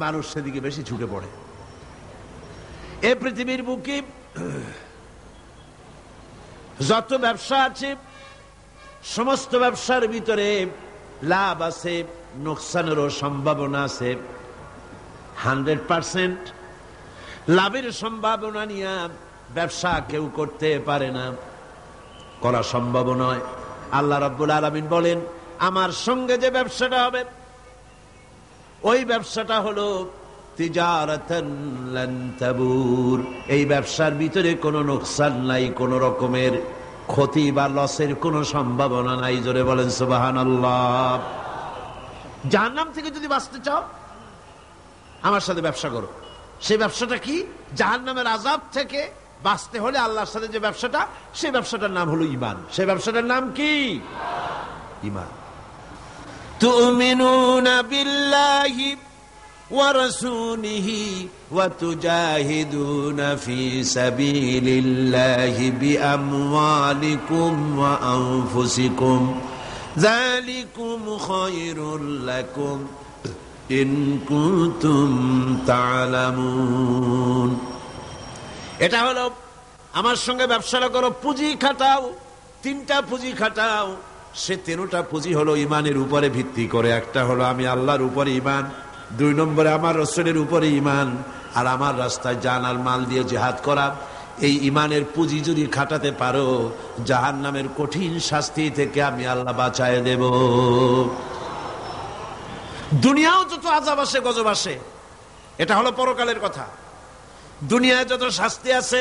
মানুষ সেদিকে বেশি ঝুঁকে পড়ে। এই পৃথিবীর বুকে যত ব্যবসা আছে সমস্ত ব্যবসার ভিতরে লাভ আছে, নোকসানেরও সম্ভাবনা আছে। 100% লাভের সম্ভাবনা নিয়ে ব্যবসা কেউ করতে পারে না, করা সম্ভব নয়। আল্লাহ রাব্বুল আলামিন বলেন, আমার সঙ্গে যে ব্যবসাটা হবে ওই ব্যবসাটা হলো তিজারাতান লান তাবুর। এই ব্যবসার ভিতরে কোনো নোকসান নাই, কোনো রকমের ক্ষতি বা লসের কোনো সম্ভাবনা নাই। জোরে বলেন সুবহানাল্লাহ। জাহান্নাম থেকে যদি বাঁচতে চাও আমার সাথে ব্যবসা করো। সেই ব্যবসাটা কি? জাহান্নামের আযাব থেকে বাঁচতে হলে আল্লাহর সাথে যে ব্যবসাটা, সেই ব্যবসাটার নাম হলো ঈমান। সেই ব্যবসাটার নাম কি? ঈমান। তুমিনুনা বিল্লাহি ওয়া রাসূলিহি ওয়া তুজাহিদুনা ফি সাবিলিল্লাহি বিআমওয়ালিকুম ওয়া আনফুসিকুম যালিকুম খায়রুল লাকুম ইন কুনতুম তা'লামুন। এটা হলো আমার সঙ্গে ব্যবসাটা করো, পুঁজি খাটাও, 3টা পুঁজি খাটাও। সে 3টা পুঁজি হলো ইমানের উপরে ভিত্তি করে। একটা হলো আমি আল্লাহর উপরে ইমান, 2 নম্বরে আমার রাসূলের উপরে ইমান, আর আমার রাস্তায় জান আর মাল দিয়ে জিহাদ করা। এই ইমানের পুঁজি যদি খাটাতে পারো, জাহান্নামের কঠিন শাস্তি থেকে আমি আল্লাহ বাঁচায় দেব। দুনিয়াও যত আযাব আসে গজব আসে, এটা হলো পরকালের কথা। দুনিয়ায় যত শাস্তি আছে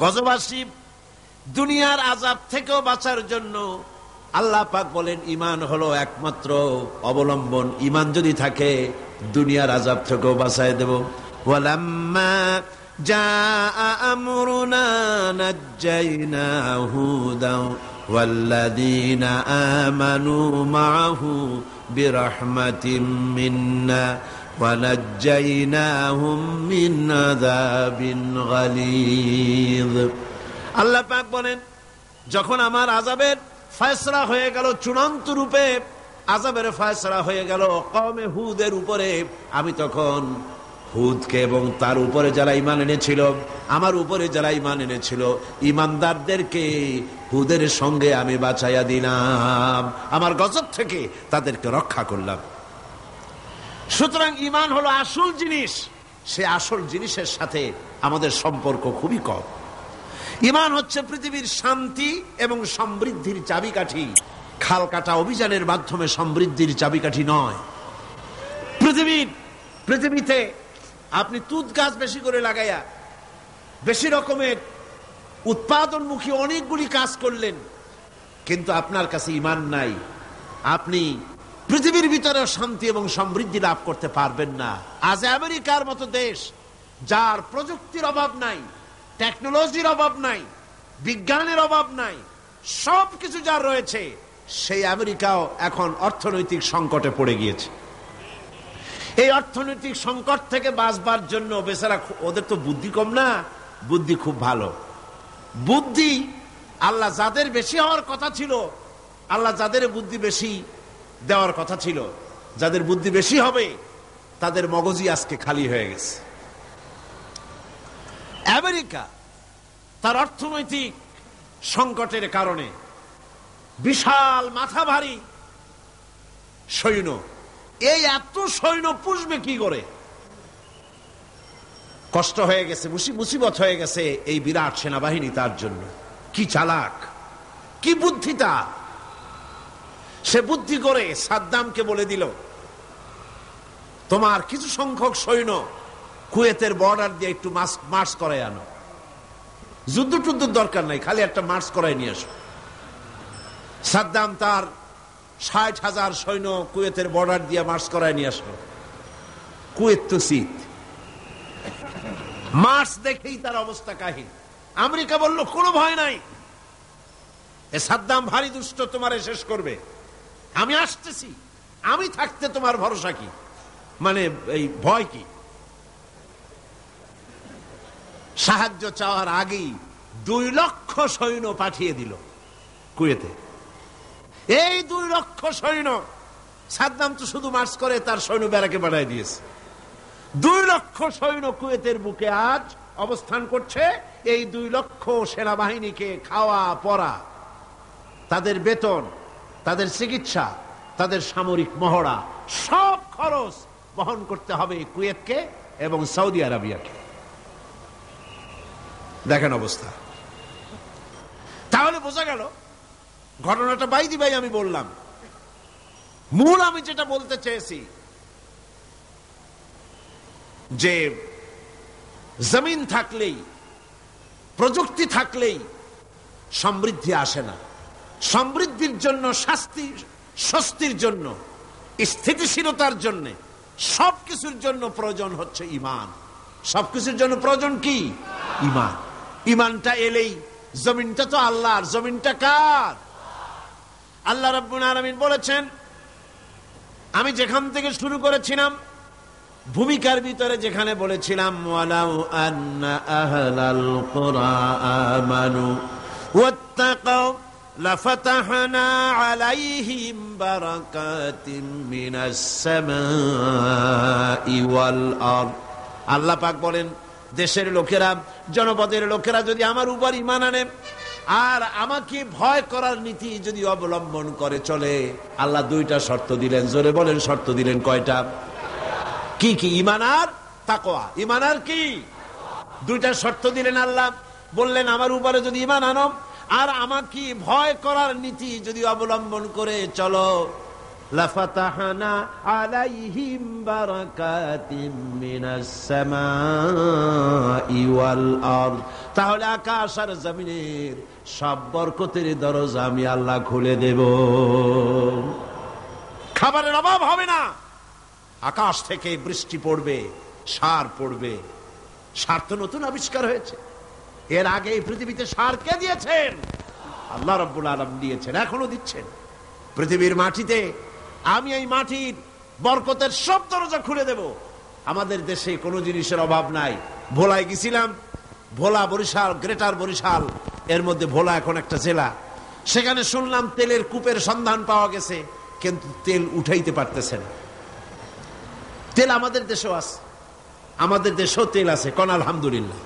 গজব আসি, দুনিয়ার আযাব থেকেও বাঁচার জন্য আল্লাহ পাক বলেন ঈমান হলো একমাত্র অবলম্বন। ঈমান যদি থাকে দুনিয়ার আযাব থেকেও বাঁচায় দেব। ওয়ালাম্মা জাআ আমরুনা নাজ্জাইনা হুদাও ওয়াল্লাযীনা আমানু মাআহু বিরহমাতিম মিন্না ওয়ানাজ্জাইনাহুম মিন আযাবিন গালিয। আল্লাহ পাক বলেন, যখন আমার আযাবের ফয়সালা হয়ে গেল, চূড়ান্ত রূপে আযাবের ফয়সালা হয়ে গেল কওমে হুদের উপরে, আমি তখন হুদকে এবং তার উপরে যারা ঈমান এনেছিল, আমার উপরে যারা ঈমান এনেছিল, ঈমানদারদেরকে হুদের সঙ্গে আমি বাঁচাইয়া দিলাম, আমার গজব থেকে তাদেরকে রক্ষা করলাম। সুতরাং ঈমান হলো আসল জিনিস। সে আসল জিনিসের সাথে আমাদের সম্পর্ক খুবই কম। ঈমান হচ্ছে পৃথিবীর শান্তি এবং সমৃদ্ধির চাবিকাঠি। খাল কাটা অভিযানের মাধ্যমে সমৃদ্ধির চাবিকাঠি নয়। পৃথিবীতে আপনি তুত গাছ বেশি করে লাগাইয়া বেশি রকমের উৎপাদনমুখী অনেকগুলি কাজ করলেন, কিন্তু আপনার কাছে ঈমান নাই, আপনি পৃথিবীর ভিতরে শান্তি এবং সমৃদ্ধি লাভ করতে পারবেন না। আজ আমেরিকার মতো দেশ, যার প্রযুক্তির অভাব নাই, টেকনোলজির অভাব নাই, বিজ্ঞানের অভাব নাই, সবকিছু যার রয়েছে, সেই আমেরিকাও এখন অর্থনৈতিক সংকটে পড়ে গিয়েছে। এই অর্থনৈতিক সংকট থেকে বাঁচবার জন্য বেচারা, ওদের তো বুদ্ধি কম না, বুদ্ধি খুব ভালো। বুদ্ধি আল্লাহ যাদের বেশি হওয়ার কথা ছিল, আল্লাহ যাদের বুদ্ধি বেশি দেওয়ার কথা ছিল, যাদের বুদ্ধি বেশি হবে তাদের মগজই আজকে খালি হয়ে গেছে। আমেরিকা তার অর্থনৈতিক সংকটের কারণে বিশাল মাথা ভারী সৈন্য, এই এত সৈন্য পুষবে কি করে? কষ্ট হয়ে গেছে, মুসিবত হয়ে গেছে এই বিরাট সেনাবাহিনী তার জন্য। কি চালাক, কি বুদ্ধি তার! সে বুদ্ধি করে সাদ্দামকে বলে দিল, তোমার কিছু সংখ্যক সৈন্য কুয়েতের বর্ডার দিয়ে একটু মার্চ করাই আনো, যুদ্ধ টুদ্ধের দরকার নাই, খালি একটা মার্চ করাই নিয়ে আসো। সাদ্দাম তার 60,000 সৈন্য কুয়েতের বর্ডার দিয়ে মার্চ করায় নিয়ে আসলো। কুয়েত তো শীত, মার্স দেখেই তার অবস্থা কাহিল। আমেরিকা বলল কোনো ভয় নাই, এ সাদ্দাম ভারী দুষ্ট, তোমারে শেষ করবে, আমি আসতেছি, আমি থাকতে তোমার ভরসা কি, মানে এই ভয় কি। সাহায্য চাওয়ার আগেই 2 লক্ষ সৈন্য পাঠিয়ে দিল কুয়েতে। এই 2 লক্ষ সৈন্য, সাদ্দাম তো শুধু মার্চ করে, তার সৈন্য ব্যারাকে পাঠিয়ে দিয়েছে। 2 লক্ষ সৈন্য কুয়েতের বুকে আজ অবস্থান করছে। এই 2 লক্ষ সেনাবাহিনীকে খাওয়া পরা, তাদের বেতন, তাদের চিকিৎসা, তাদের সামরিক মহড়া, সব খরচ বহন করতে হবে কুয়েতকে এবং সৌদি আরবিয়াকে। দেখেন অবস্থা। তাহলে বোঝা গেল ঘটনাটা বাইদি ভাই আমি বললাম, মূল আমি যেটা বলতে চেয়েছি যে জমিন থাকলেই, প্রযুক্তি থাকলেই সমৃদ্ধি আসে না। সমৃদ্ধির জন্য, স্বস্তির জন্য, স্থিতিশীলতার জন্য, সবকিছুর জন্য প্রয়োজন হচ্ছে ঈমান। সবকিছুর জন্য প্রয়োজন কি? ঈমান। ঈমানটা এলেই, জমিনটা তো আল্লাহর, জমিনটা কার? আল্লাহ রাব্বুল আলামিন বলেছেন, আমি যেখান থেকে শুরু করেছিলাম ভূমিকার ভিতরে, যেখানে বলেছিলাম ওয়ালাউ আন্না আহলাল কুরআ আমানু ওয়াত্তাকাউ লাফাতাহনা আলাইহিম বারাকাতিম মিনাস সামাই ওয়াল আরদ। আল্লাহ পাক বলেন, দেশের লোকেরা, জনপদের লোকেরা যদি আমার উপর ঈমান আনে আর আমাকে ভয় করার নীতি যদি অবলম্বন করে চলে, আল্লাহ 2টা শর্ত দিলেন। জোরে বলেন, শর্ত দিলেন কয়টা? কি কি? ঈমান আর তাকওয়া। ঈমান আর কি? 2টা শর্ত দিলেন আল্লাহ। বললেন আমার উপরে যদি ঈমান আনো আর আমাকে ভয় করার নীতি যদি অবলম্বন করে চলো, লাফাতাহনা আলাইহিম বারাকাতিম মিনাস সামাই ওয়াল আরদ, তাহলে আকাশ আর জমিনের সব বরকতের দরজা আমি আল্লাহ খুলে দেব। খাবারের অভাব হবে না, আকাশ থেকে বৃষ্টি পড়বে, সার পড়বে। সার তো নতুন আবিষ্কার হয়েছে, এর আগে এই পৃথিবীতে সার কে দিয়েছেন? আল্লাহ রাব্বুল আলামিন দিয়েছেন, এখনো দিচ্ছেন। পৃথিবীর মাটিতে আমি এই মাটির বরকতের সব দরজা খুলে দেব। আমাদের দেশে কোনো জিনিসের অভাব নাই। ভোলায় গেছিলাম, ভোলা, বরিশাল, গ্রেটার বরিশাল, এর মধ্যে ভোলা এখন একটা জেলা। সেখানে শুনলাম তেলের কূপের সন্ধান পাওয়া গেছে, কিন্তু তেল উঠাইতে পারতেছে না। তেল আমাদের দেশেও আছে, আমাদের দেশেও তেল আছে, কোন আলহামদুলিল্লাহ।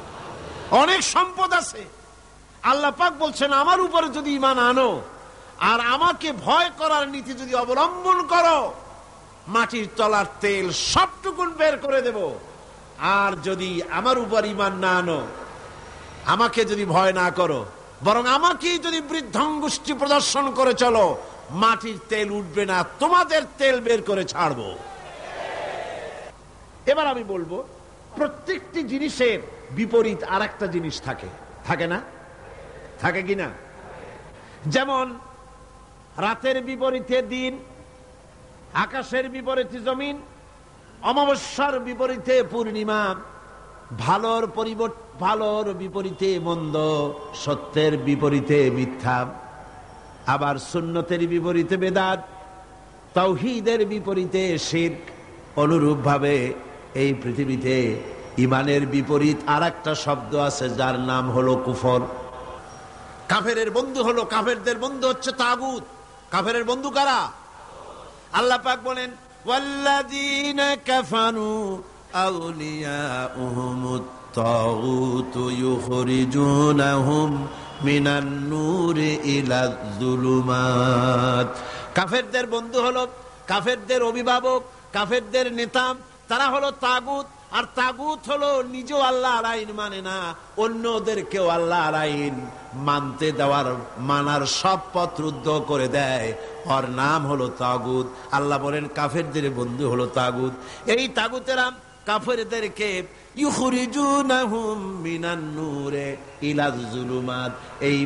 অনেক সম্পদ আছে। আল্লাহ পাক বলছেন আমার উপরে যদি ঈমান আনো আর আমাকে ভয় করার নীতি যদি অবলম্বন করো, মাটির তলার তেল সবটুকুন বের করে দেব। আর যদি আমার উপর ঈমান না আনো, আমাকে যদি ভয় না করো, বরং আমাকেই যদি বৃদ্ধাঙ্গুষ্টি প্রদর্শন করে চলো, মাটির তেল উঠবে না, তোমাদের তেল বের করে ছাড়বো। এবার আমি বলবো, প্রত্যেকটি জিনিসের বিপরীত আর একটা জিনিস থাকে, থাকে না? থাকে কিনা? যেমন রাতের বিপরীতে দিন, আকাশের বিপরীতে জমিন, অমাবস্যার বিপরীতে পূর্ণিমা, ভালোর বিপরীতে মন্দ, সত্যের বিপরীতে মিথ্যা, আবার সুন্নতের বিপরীতে বেদাত, তাওহীদের বিপরীতে শিরক। অনুরূপ ভাবে এই পৃথিবীতে ঈমানের বিপরীত আর একটা শব্দ আছে, যার নাম হলো কুফর। কাফেরের বন্ধু হলো, কাফেরদের বন্ধু হচ্ছে তাগুত। কাফেরের বন্ধু কারা? আল্লাহ পাক বলেন, ওয়াল্লাযীনা কাফারু আউলিয়াউহুমুত তাগুত ইউখরিজুনাহুম মিনান নূরি ইলাজ যুলুমাত। কাফেরদের বন্ধু হলো, কাফেরদের অভিভাবক, কাফেরদের নেতা, তারা হলো তাগুত। আর তাগুত হলো নিজেও আল্লাহর আইন মানে না, অন্যদেরকেও আল্লাহর আইন মানতে দেওয়ার, মানার সব পথ রুদ্ধ করে দেয়। ওর নাম হলো তাগুত। আল্লাহ বলেন কাফেরদের বন্ধু হলো তাগুত। এই তাগুতেরা কাফেরদেরকে ইউখরিজুনাহুম মিনান নূরে ইলাজ যুলুমাত, এই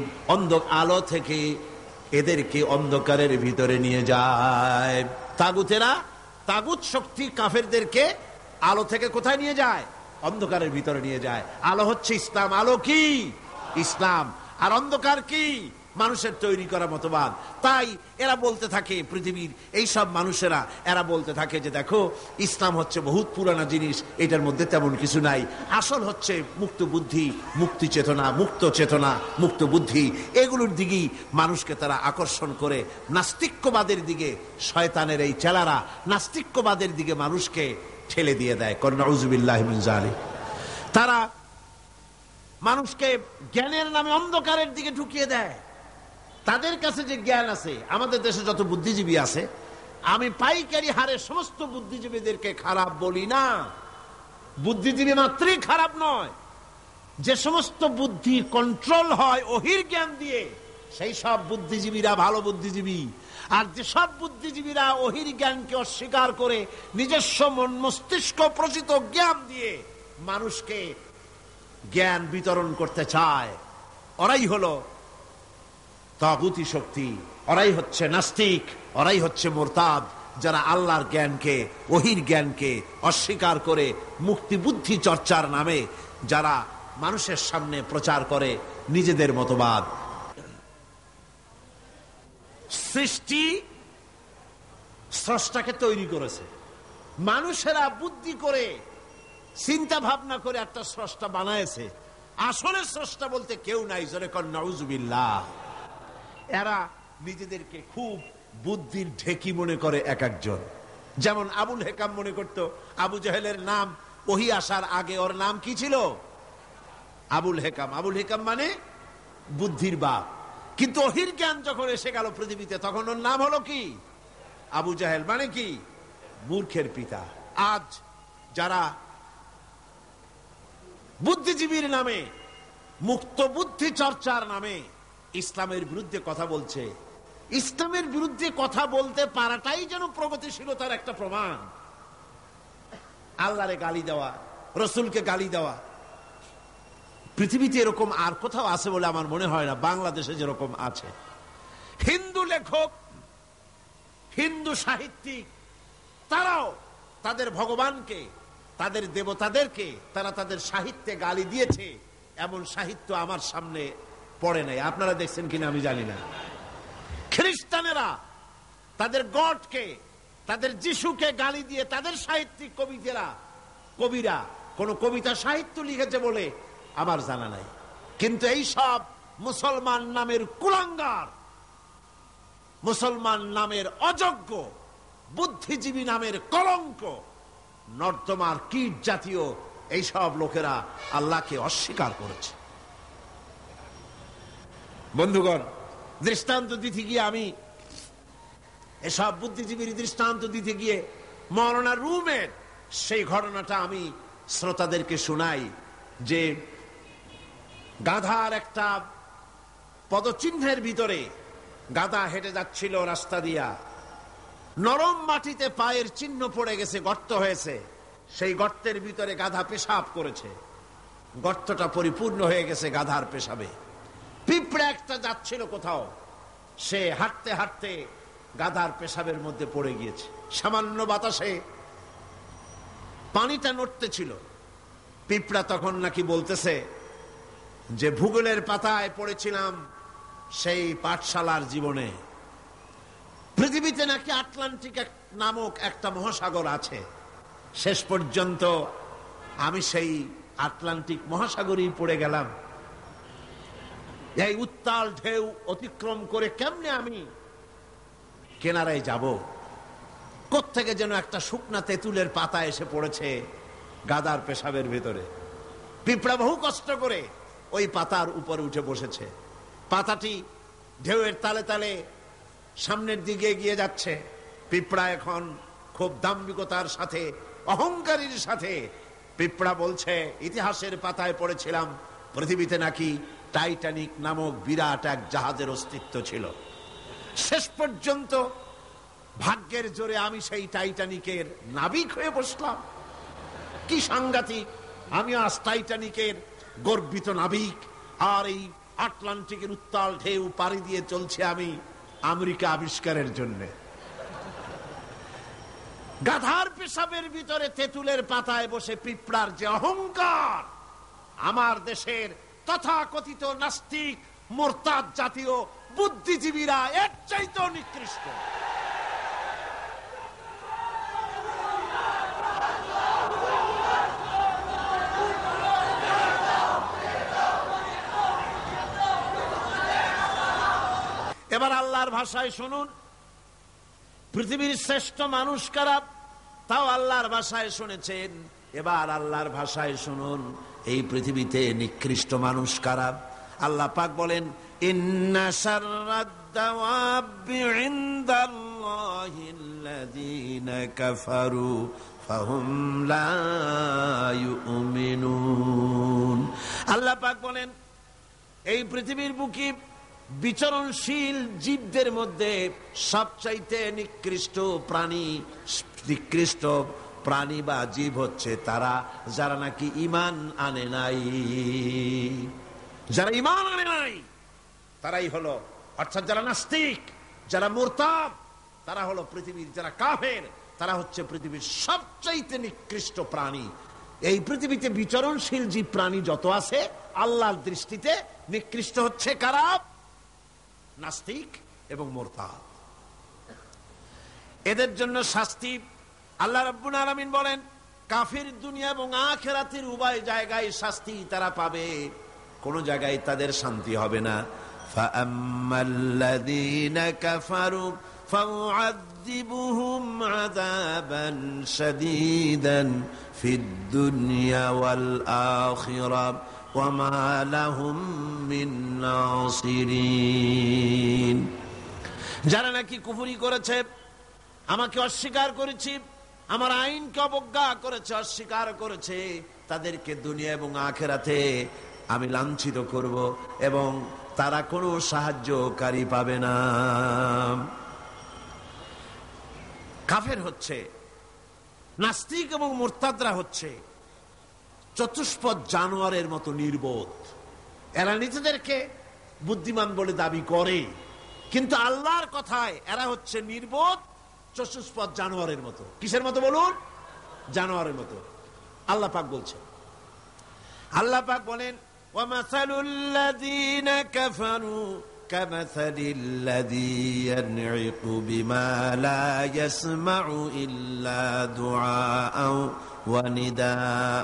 আলো থেকে এদেরকে অন্ধকারের ভিতরে নিয়ে যায়। তাগুতেরা, তাগুত শক্তি কাফেরদেরকে আলো থেকে কোথায় নিয়ে যায়? অন্ধকারের ভিতরে নিয়ে যায়। আলো হচ্ছে ইসলাম। আলো কি? ইসলাম। আর অন্ধকার কি? মানুষের তৈরি করা মতবাদ। তাই এরা বলতে থাকে, পৃথিবীর এই সব মানুষেরা এরা বলতে থাকে যে দেখো ইসলাম হচ্ছে বহুত পুরানা জিনিস, এটার মধ্যে তেমন কিছু নাই। আসল হচ্ছে মুক্ত বুদ্ধি, মুক্তি চেতনা, মুক্ত চেতনা, মুক্ত বুদ্ধি, এগুলোর দিকেই মানুষকে তারা আকর্ষণ করে। নাস্তিক্যবাদের দিকে শয়তানের এই চেলারা নাস্তিক্যবাদের দিকে মানুষকে ঠেলে দিয়ে দেয়। নাউযুবিল্লাহি মিন যালিক। তারা মানুষকে জ্ঞানের নামে অন্ধকারের দিকে ঢুকিয়ে দেয়। তাদের কাছে যে জ্ঞান আছে, আমাদের দেশে যত বুদ্ধিজীবী আছে, আমি পাইকারি হারে সমস্ত বুদ্ধিজীবীদেরকে খারাপ বলি না। বুদ্ধিজীবী মাত্রই খারাপ নয়। যে সমস্ত বুদ্ধি কন্ট্রোল হয় ওহির জ্ঞান দিয়ে, সেই সব বুদ্ধিজীবীরা ভালো বুদ্ধিজীবী। আর যে সব বুদ্ধিজীবীরা ওহির জ্ঞানকে অস্বীকার করে নিজস্ব মন মস্তিষ্ক প্রচিত জ্ঞান দিয়ে মানুষকে জ্ঞান বিতরণ করতে চায়, ওরাই হলো তাগুতি শক্তি, ওরাই হচ্ছে নাস্তিক, ওরাই হচ্ছে মুরতাদ, যারা আল্লাহর জ্ঞানকে, ওহির জ্ঞানকে অস্বীকার করে মুক্তি বুদ্ধি চর্চার নামে যারা মানুষের সামনে প্রচার করে নিজেদের মতবাদ। সৃষ্টি স্রষ্টাকে তৈরি করেছে, মানুষেরা বুদ্ধি করে চিন্তা ভাবনা করে একটা স্রষ্টা বানায়েছে। আসলে স্রষ্টা বলতে কেউ নাই। জোরে কর নাউযুবিল্লাহ। এরা নিজেদেরকে খুব বুদ্ধির ঢেকি মনে করে এক একজন। যেমন আবুল হেকাম মনে করত আবু জাহেলের নাম ওহী আসার আগে ওর নাম কি ছিল? আবুল হেকাম। আবুল হেকাম মানে বুদ্ধির বাপ। কিন্তু ওহির জ্ঞান যখন এসে গেল পৃথিবীতে, তখন ওর নাম হলো কি? আবু জাহেল, মানে কি? মূর্খের পিতা। আজ যারা বুদ্ধিজীবীর নামে, মুক্ত বুদ্ধি চর্চার নামে ইসলামের বিরুদ্ধে কথা বলছে, ইসলামের বিরুদ্ধে কথা বলতে পারাটাই যেন প্রগতিশীলতার একটা প্রমাণ। আল্লাহরে গালি দেওয়া, রসুলকে গালি দেওয়া, পৃথিবীতে এরকম আর কোথাও আছে বলে আমার মনে হয় না। বাংলাদেশে যেরকম আছে, হিন্দু লেখক, হিন্দু সাহিত্যিক, তারাও তাদের ভগবানকে, তাদের দেবতাদেরকে তারা তাদের সাহিত্যে গালি দিয়েছে। এমন সাহিত্য আমার সামনে পড়ে নাই। আপনারা দেখছেন কিনা আমি জানি না। খ্রিস্টানেরা তাদের গডকে, তাদের যিশুকে গালি দিয়ে তাদের সাহিত্যিক কবিরা কোন কবিতা সাহিত্য লিখেছে বলে আমার জানা নাই। কিন্তু এই সব মুসলমান নামের কুলাঙ্গার, মুসলমান নামের অযোগ্য, বুদ্ধিজীবী নামের কলঙ্ক, নর্দমার কীট জাতীয় এইসব লোকেরা আল্লাহকে অস্বীকার করেছে। বন্ধুগণ, দৃষ্টান্ত দিতে গিয়ে আমি এসব বুদ্ধিজীবীর দৃষ্টান্ত দিতে গিয়ে মওলানা রুমের সেই ঘটনাটা আমি শ্রোতাদেরকে শোনাই যে গাধার একটা পদচিহ্নের ভিতরে গাধা হেঁটে যাচ্ছিল রাস্তা দিয়া, নরম মাটিতে পায়ের চিহ্ন পড়ে গেছে, গর্ত হয়েছে, সেই গর্তের ভিতরে গাধা পেশাব করেছে, গর্তটা পরিপূর্ণ হয়ে গেছে গাধার পেশাবে। পিঁপড়া একটা যাচ্ছিল কোথাও, সে হাঁটতে হাঁটতে গাধার পেশাবের মধ্যে পড়ে গিয়েছে। সামান্য বাতাসে পানিটা নড়তে ছিল। পিঁপড়া তখন নাকি বলতেছে যে ভূগোলের পাতায় পড়েছিলাম সেই পাঠশালার জীবনে, পৃথিবীতে নাকি আটলান্টিক নামক একটা মহাসাগর আছে। শেষ পর্যন্ত আমি সেই আটলান্টিক মহাসাগরেই পড়ে গেলাম। এই উত্তাল ঢেউ অতিক্রম করে কেমনে আমি কিনারায় যাব? কোত্থেকে যেন একটা শুকনা তেঁতুলের পাতা এসে পড়েছে গাদার পেশাবের ভেতরে। পিঁপড়া বহু কষ্ট করে ওই পাতার উপরে উঠে বসেছে। পাতাটি ঢেউয়ের তালে তালে সামনের দিকে এগিয়ে যাচ্ছে। পিঁপড়া এখন খুব দাম্ভিকতার সাথে, অহংকারীর সাথে পিঁপড়া বলছে, ইতিহাসের পাতায় পড়েছিলাম পৃথিবীতে নাকি টাইটানিক নামক বিরাট এক জাহাজের অস্তিত্ব ছিল। শেষ পর্যন্ত ভাগ্যের জোরে আমি সেই টাইটানিকের নাবিক হয়ে বসলাম। কি সাংঘাতিক! আমি আজ টাইটানিকের গর্বিত নাবিক, আর এই আটলান্টিকের উত্তাল ঢেউ পাড়ি দিয়ে চলছে আমি আমেরিকা আবিষ্কারের জন্য। গাধার পেশাবের ভিতরে তেঁতুলের পাতায় বসে পিঁপড়ার যে অহংকার, আমার দেশের তথাকথিত নাস্তিক মোরতাদ জাতীয় বুদ্ধিজীবীরা এর চাইতেও নিকৃষ্ট। এবার আল্লাহর ভাষায় শুনুন, পৃথিবীর শ্রেষ্ঠ মানুষ কারা, তাও আল্লাহর ভাষায় শুনেছেন। এবার আল্লাহর ভাষায় শুনুন, এই পৃথিবীতে নিকৃষ্ট মানুষ কারা। আল্লাহ পাক বলেন, ইন্না শাররাদ দাওয়াবি ইনদাল্লাহিল্লাযীনা কাফারু ফাহুম লা ইউমিনুন। আল্লাহ পাক বলেন, এই পৃথিবীর বুকে বিচরণশীল জীবদের মধ্যে সবচাইতে নিকৃষ্ট প্রাণী বা জীব হচ্ছে তারা যারা নাকি ঈমান আনে নাই। যারা ঈমান আনে নাই তারাই হলো, অর্থাৎ যারা নাস্তিক, যারা মুরতাদ, তারা হলো পৃথিবীর যারা কাফের, তারা হচ্ছে পৃথিবীর সবচাইতে নিকৃষ্ট প্রাণী। এই পৃথিবীতে বিচরণশীল জীব প্রাণী যত আছে আল্লাহর দৃষ্টিতে নিকৃষ্ট হচ্ছে কারা? নাস্তিক এবং মুরতাদ। এদের জন্য শাস্তি আল্লাহ রাব্বুল আলামিন বলেন, কাফির দুনিয়া এবং আখিরাতের উভয় জায়গায় শাস্তি তারা পাবে, কোন জায়গায় তাদের শান্তি হবে না। ফাআম্মাল্লাযীনা কাফারু ফাউআযযিবুহুম আযাবান শাদীদান ফিদ দুনিয়া ওয়াল আখিরাহ ওয়া মা লাহুম মিন নাসিরিন। যারা নাকি কুফরি করেছে, আমাকে অস্বীকার করেছে, আমার আইনকে অবজ্ঞা করেছে, অস্বীকার করেছে, তাদেরকে দুনিয়া এবং আখিরাতে আমি লাঞ্ছিত করব এবং তারা কোনো সাহায্যকারী পাবে না। কাফের হচ্ছে, নাস্তিক এবং মুরতাদরা হচ্ছে চতুষ্পদ জানোয়ারের মতো নির্বোধ। এরা নিজেদেরকে বুদ্ধিমান বলে দাবি করে, কিন্তু আল্লাহর কথায় এরা হচ্ছে নির্বোধ চতুষ্পদ জানোয়ারের মতো। কিসের মতো বলুন? জানোয়ারের মতো। আল্লাহ পাক বলছেন, আল্লাহ পাক বলেন, ওয়ামাসালুল লাযীনা কাফারু কামাসালিল্লাযী ইয়ানঈকু বিমা লা ইয়াসমাউ ইল্লা দুআআ ওয়া নিদাআ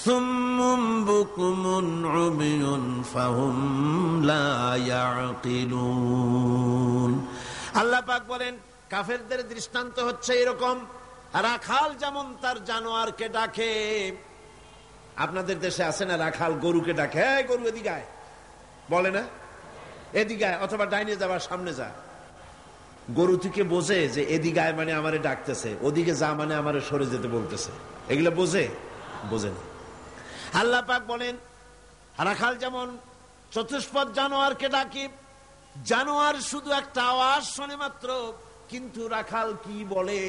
সুম্মুম বুকুমুন উমিয়ুন ফাহুম লা ইয়াকিলুন। আল্লাহ পাক বলেন, কাফেরদের দৃষ্টান্ত হচ্ছে এরকম, রাখাল যেমন তার জানোয়ারকে ডাকে। আপনাদের দেশে আছে না রাখাল গরুকে ডাকে, হ্যাঁ গরু এদিকে আয়, বলে না এদিকে আয়, অথবা ডাইনে যাবার সামনে যা। গরু থেকে বোঝে যে এদিকে আয় মানে আমারে ডাকতেছে, ওদিকে যা মানে আমারে সরে যেতে বলতেছে। এগুলো বোঝে? বোঝে না। আল্লাহ পাক বলেন, রাখাল যেমন চতুষ্পদ জানোয়ারকে ডাকে, জানোয়ার শুধু একটা আওয়াজ শোনে মাত্র, কিন্তু রাখাল কি বলে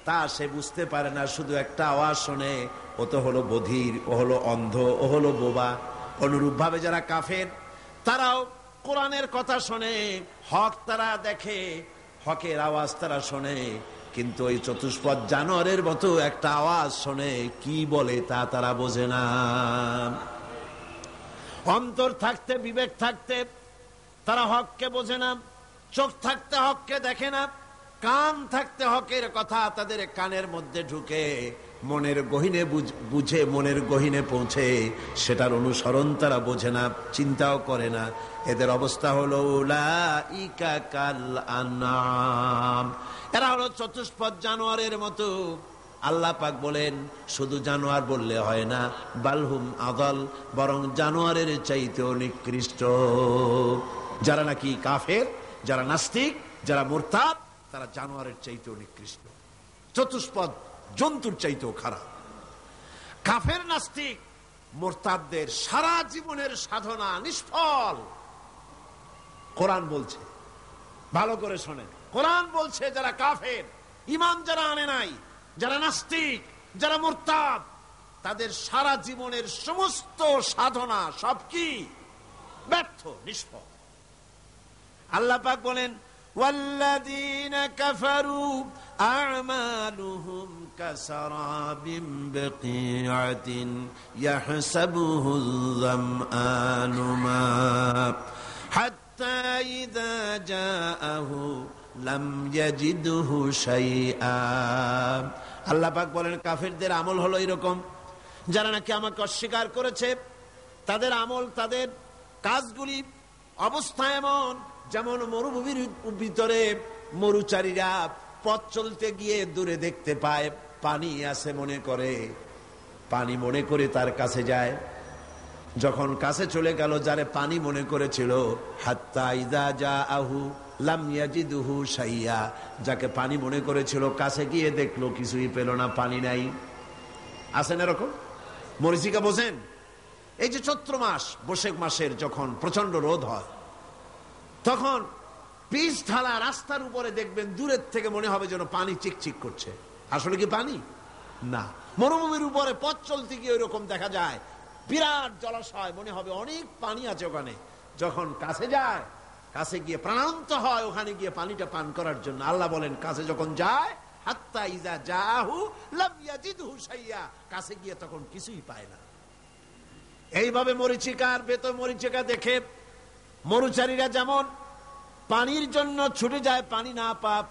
তা সে বুঝতে পারে না, শুধু একটা আওয়াজ শোনে। ও তো হলো বধির, ও হলো অন্ধ, ও হলো বোবা। অনুরূপ ভাবে যারা কাফের, তারাও কোরআনের কথা শোনে, হক তারা দেখে, হকের আওয়াজ তারা শোনে, কিন্তু ওই চতুষ্পদ জানোয়ারের মতো একটা আওয়াজ শোনে, কি বলে তা তারা বোঝে না। অন্তর থাকতে, বিবেক থাকতে তারা হককে বোঝে না, চোখ থাকতে হককে দেখে না, কান থাকতে হকের কথা তাদের কানের মধ্যে ঢুকে, মনের গহীনে বুঝে, মনের গহীনে পৌঁছে, সেটার অনুসরণ তারা বোঝে না, চিন্তাও করে না। এদের অবস্থা হলো উলাইকা কাল আনআম, এরা হলো চতুষ্পদ জানোয়ারের মতো। আল্লাহ পাক বলেন, শুধু জানোয়ার বললে হয় না, বালহুম আদাল, বরং জানোয়ারের চাইতেও নিকৃষ্ট। যারা নাকি কাফের, যারা নাস্তিক, যারা মুরতাদ, তারা জানোয়ারের চাইতেও নিকৃষ্ট, চতুষ্পদ জন্তুর চাইতেও খারাপ। কাফের নাস্তিক মুরতাদদের সারা জীবনের সাধনা নিষ্ফল। কোরআন বলছে, ভালো করে শোনেন, কোরআন বলছে যারা কাফের, ঈমান যারা আনে নাই, যারা নাস্তিক, যারা মুরতাদ, তাদের সারা জীবনের সমস্ত সাধনা সব কি? ব্যর্থ, নিষ্ফল। আল্লাহ পাক বলেন, ওয়াল্লাযীনা কাফারু আ'মালুহুম কাসারাবিম বিকিআতিন ইয়াহসাবুহুল যামআনু মা হাত্তা ইযা জাআহু লাম ইয়াজিদহু শাইআ। আল্লাহ পাক বলেন কাফেরদের আমল হলো এরকম, যারা নাকি আমাকে অস্বীকার করেছে তাদের আমল, তাদের কাজগুলি অবস্থা এমন যেমন মরুভূমির ভিতরে মরুচারীরা পথ চলতে গিয়ে দূরে দেখতে পায় পানি আছে, মনে করে পানি মনে করে তার কাছে যায়। যখন কাছে চলে গেল, যারে পানি মনে করেছিল, হাত্তা ইযা জাআহু লাম ইয়াজিদহু শাইআ, যাকে পানি মনে করেছিল কাছে গিয়ে দেখলো কিছুই পেল না, পানি নাই। আছেন এরকম? মরীচিকা বোঝেন? এই যে চৈত্র মাস, বৈশাখ মাসের যখন প্রচন্ড রোদ হয়, তখন পিচ ঢালা রাস্তার উপরে দেখবেন দূরের থেকে মনে হবে যেন পানি চিকচিক করছে। আসলে কি পানি? না। মরুভূমির উপরে পথ চলতে গিয়ে ওইরকম দেখা যায়, বিরাট জলাশয়, মনে হবে অনেক পানি আছে ওখানে। যখন কাছে যায়, কাছে গিয়ে প্রাণান্ত হয় ওখানে গিয়ে পানিটা পান করার জন্য। আল্লাহ বলেন কাছে যখন যায়, হাত্তা ইযা জাআহু লাম ইয়াজিদহু শাইআ, কাছে গিয়ে তখন কিছুই পায় না। এইভাবে মরীচিকার ভেতর মরীচিকা দেখে মরুচারীরা যেমন পানির জন্য ছুটে যায়,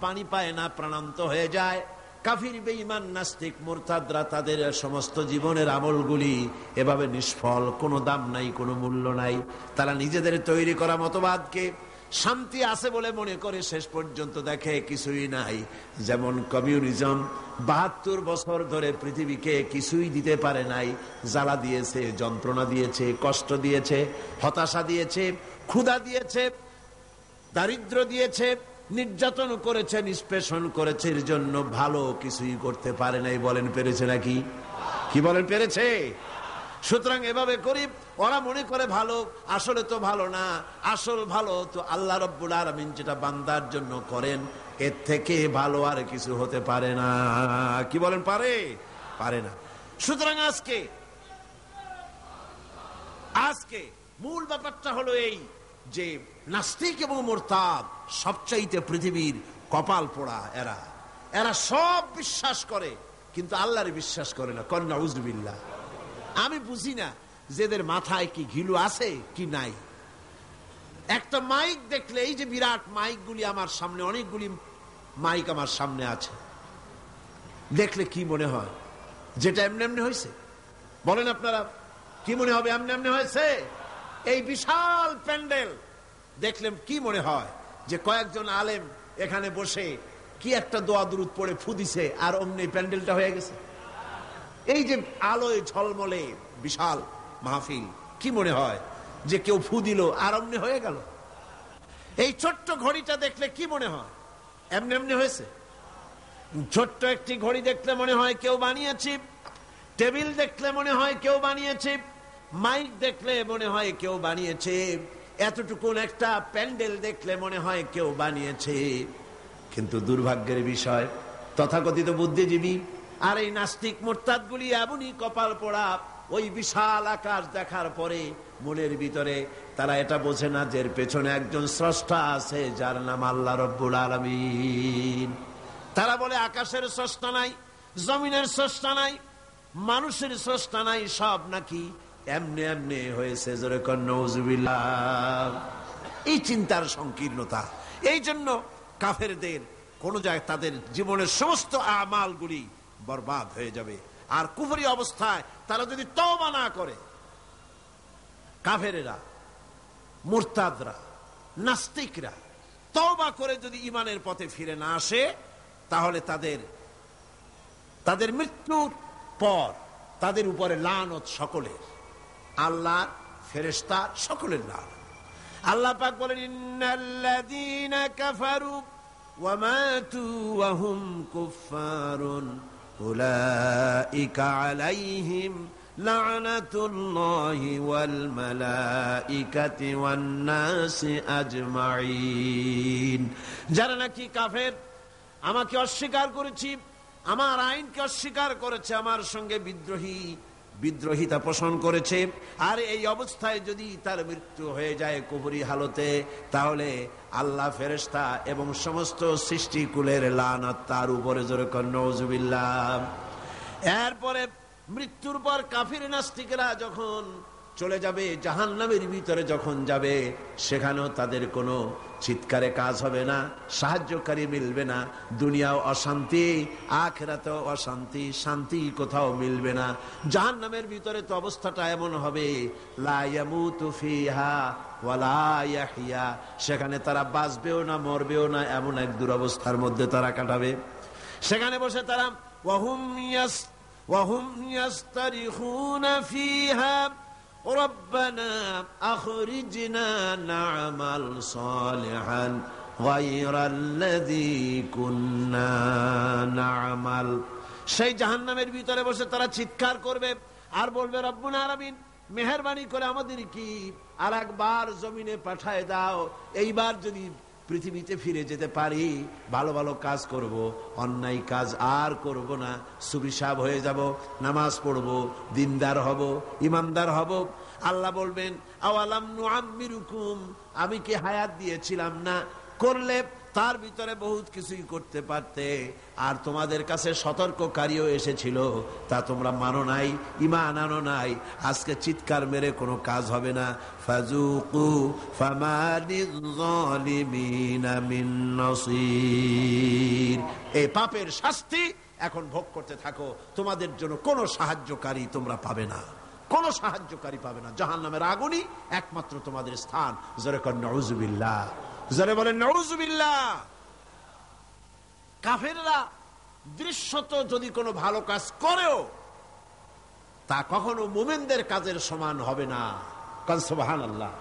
পানি পায় না, প্রাণান্ত হয়ে যায়। কাফির, বেঈমান, নাস্তিক, মুরতাদরা তাদের সমস্ত জীবনের আমলগুলি এভাবে নিষ্ফল, কোনো দাম নাই, কোনো মূল্য নাই। তারা নিজেদের তৈরি করা মতবাদকে শান্তি আছে বলে মনে করে, শেষ পর্যন্ত দেখে কিছুই নাই। যেমন কমিউনিজম ৭২ বছর ধরে পৃথিবীকে কিছুই দিতে পারে নাই, জ্বালা দিয়েছে, যন্ত্রণা দিয়েছে, কষ্ট দিয়েছে, হতাশা দিয়েছে, ক্ষুধা দিয়েছে, দারিদ্র দিয়েছে, নির্যাতন করেছে, নিষ্পেষণ করেছে, এর জন্য ভালো কিছুই করতে পারে নাই। বলেন পেরেছে নাকি? কি বলেন, পেরেছে? সুতরাং এভাবে করি ওরা মনে করে ভালো, আসলে তো ভালো না। আসল ভালো তো আল্লাহ রাব্বুল আলামিন যেটা বান্দার জন্য করেন, এর থেকে ভালো আর কিছু হতে পারে না। কি বলেন, পারে? পারে না। সুতরাং আজকে মূল ব্যাপারটা হলো এই যে নাস্তিক এবং মুরতাদ সবচাইতে পৃথিবীর কপাল পোড়া। এরা সব বিশ্বাস করে কিন্তু আল্লাহর বিশ্বাস করে না। কন্যা উজবিল্লাহ। আমি বুঝি না যেদের মাথায় কি ঘিলু আছে কি নাই। একটা মাইক দেখলে, এই যে বিরাট মাইকগুলি আমার সামনে, অনেকগুলি মাইক আমার সামনে আছে, দেখলে কি মনে হয়? যেটা এমনি এমনি হয়েছে? বলেন আপনারা, কি মনে হবে? এমনি এমনি হয়েছে? এই বিশাল প্যান্ডেল দেখলে কি মনে হয়? যে কয়েকজন আলেম এখানে বসে কি একটা দোয়া দুরূদ পড়ে ফু দিছে আর অমনি প্যান্ডেলটা হয়ে গেছে। এই যে আলোয় ঝলমলে বিশাল মাহফিল, কি মনে হয় যে কেউ ফু দিল আর অমনি হয়ে গেল? এই ছোট্ট ঘড়িটা দেখলে কি মনে হয়? এমনি এমনি হয়েছে? ছোট্ট একটি ঘড়ি দেখলে মনে হয় কেউ বানিয়েছে, টেবিল দেখলে মনে হয় কেউ বানিয়েছে, মাইক দেখলে মনে হয় কেউ বানিয়েছে, এতটুকুন একটা প্যান্ডেল দেখলে মনে হয় কেউ বানিয়েছে। কিন্তু দুর্ভাগ্যের বিষয়, তথাকথিত বুদ্ধিজীবী আর এই নাস্তিক মুরতাদগুলি এমনই কপাল পোড়া, ওই বিশাল আকাশ দেখার পরে মনের ভিতরে তারা এটা বোঝে না যে এর পেছনে একজন স্রষ্টা আছে, যার নাম আল্লাহ রাব্বুল আলামিন। তারা বলে আকাশের স্রষ্টা নাই, জমিনের স্রষ্টা নাই, মানুষের স্রষ্টা নাই, সব নাকি এমনি এমনি হয়েছে। জোরে কর নাউজুবিল্লাহ। এই চিন্তার সংকীর্ণতা, এই জন্য কাফেরদের কোন জায়গায় তাদের জীবনের সমস্ত আমালগুলি বরবাদ হয়ে যাবে। আর কুফরি অবস্থায় তারা যদি তওবা না করে, কাফেরেরা, মুরতাদরা, নাস্তিকরা তওবা করে যদি ঈমানের পথে ফিরে না আসে, তাহলে তাদের মৃত্যুর পর তাদের উপরে লানত সকলের, আল্লাহ, ফেরেশতা, সকলের লানত। আল্লাহ পাক বলেন, ইন্নাল্লাযীনা কাফারু ওয়া মাতু ওয়া হুম কুফফারুন উলাইকা আলাইহিম লা'নাতুল্লাহি ওয়াল মালাইকাতি ওয়ান নাসি আজমাইন। যারা নাকি কাফের, আমাকে অস্বীকার করেছি, আমার আইনকে অস্বীকার করেছে, আমার সঙ্গে বিদ্রোহী বিদ্রোহিতা পোষণ করেছে, আর এই অবস্থায় যদি তার মৃত্যু হয়ে যায় কুফরি হালতে, তাহলে আল্লাহ, ফেরেশতা এবং সমস্ত সৃষ্টিকুলের লানত তার উপরে, জোরে কর নাউজুবিল্লাহ। এরপরে মৃত্যুর পর কাফির নাস্তিকেরা যখন চলে যাবে জাহান্নামের ভিতরে, যখন যাবে সেখানেও তাদের কোনো চিৎকারে কাজ হবে না, সাহায্যকারী মিলবে না। দুনিয়াও অশান্তি, আখিরাতেও অশান্তি, শান্তি কোথাও মিলবে না। জাহান্নামের ভিতরে তো অবস্থাটা এমন হবে, লা ইয়ামুতু ফিহা ওয়ালা ইয়াহইয়া, সেখানে তারা বাঁচবেও না মরবেও না, এমন এক দুরবস্থার মধ্যে তারা কাটাবে। সেখানে বসে তারা ওয়াহুম ইয়াস্তারিখুনা ফিহা রব্বানা আখরিজনা না'মাল সালিহান গায়রাল্লাযী কুন্না না'মাল। সেই জাহান্নামের ভিতরে বসে তারা চিৎকার করবে আর বলবে, রব্বুল আলামিন, মেহেরবানি করে আমাদের কি আর একবার জমিনে পাঠায় দাও। এইবার যদি পৃথিবীতে ফিরে যেতে পারি, ভালো ভালো কাজ করব, অন্যায় কাজ আর করব না, সুবিশাব হয়ে যাব, নামাজ পড়ব, দিনদার হব, ইমানদার হব। আল্লাহ বলবেন, আওয়ালাম নুআম্মিরুকুম, আমি কি হায়াত দিয়েছিলাম না? করলে তার ভিতরে বহুত কিছুই করতে পারতে, আর তোমাদের কাছে সতর্ককারীও এসেছিল, তা তোমরা মানো নাই, ঈমান আনো নাই। আজকে চিৎকার মেরে কোনো কাজ হবে না। ফাযুকু ফামা লিয-যালিমিনা মিন নাসীর, এই পাপের শাস্তি এখন ভোগ করতে থাকো, তোমাদের জন্য কোনো সাহায্যকারী তোমরা পাবে না, কোনো সাহায্যকারী পাবে না। জাহান্নামের আগুনই একমাত্র তোমাদের স্থান। জোরে কর নাউজুবিল্লাহ, জোরে বলেন নাউজুবিল্লাহ। কাফেররা দৃশ্যত যদি কোনো ভালো কাজ করেও, তা কখনো মুমিনদের কাজের সমান হবে না। কাল সুবহানাল্লাহ।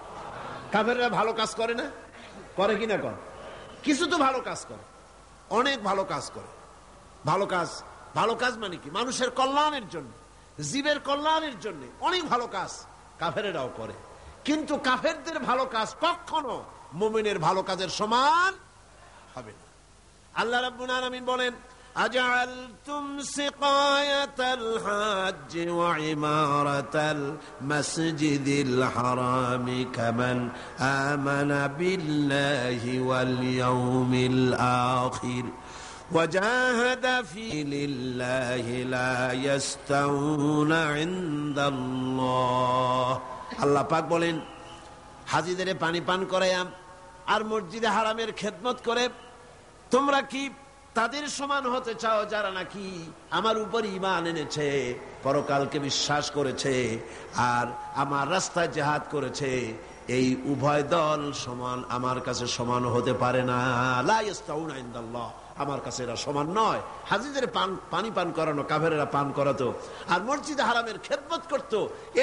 কাফেররা ভালো কাজ করে না? করে কিনা? করে। কিছু তো ভালো কাজ করে, অনেক ভালো কাজ করে। ভালো কাজ, ভালো কাজ মানে কি? মানুষের কল্যাণের জন্য, জীবের কল্যাণের জন্য অনেক ভালো কাজ কাফেরেরাও করে। কিন্তু কাফেরদের ভালো কাজ কখনো মুমিনের ভালো কাজের সমান হবে না। আল্লাহ রাব্বুল আলামিন বলেন, আজআলতুম সিকায়াতাল হাজ্জ ওয়া ইমারাতাল মাসজিদিল হারামি কামান আমানা বিল্লাহি ওয়াল ইয়াউমিল আখির وجاهد في لله لا يستوون عند الله। আল্লাহ পাক বলেন, হাজীদের পানি পান করায়াম আর মসজিদে হারামের খেদমত করে তোমরা কি তাদের সমান হতে চাও যারা নাকি আমার উপর ঈমান এনেছে, পরকালকে বিশ্বাস করেছে আর আমার রাস্তায় জিহাদ করেছে? এই উভয় দল সমান আমার কাছে সমান হতে পারে না। লা ইস্তাউনা ইনদাল্লাহ, আমার কাছে এরা সমান নয়। হাজীদের পানি পান করানো কাফেরেরা পান করাতো আর মসজিদে হারামের খেদমত করত,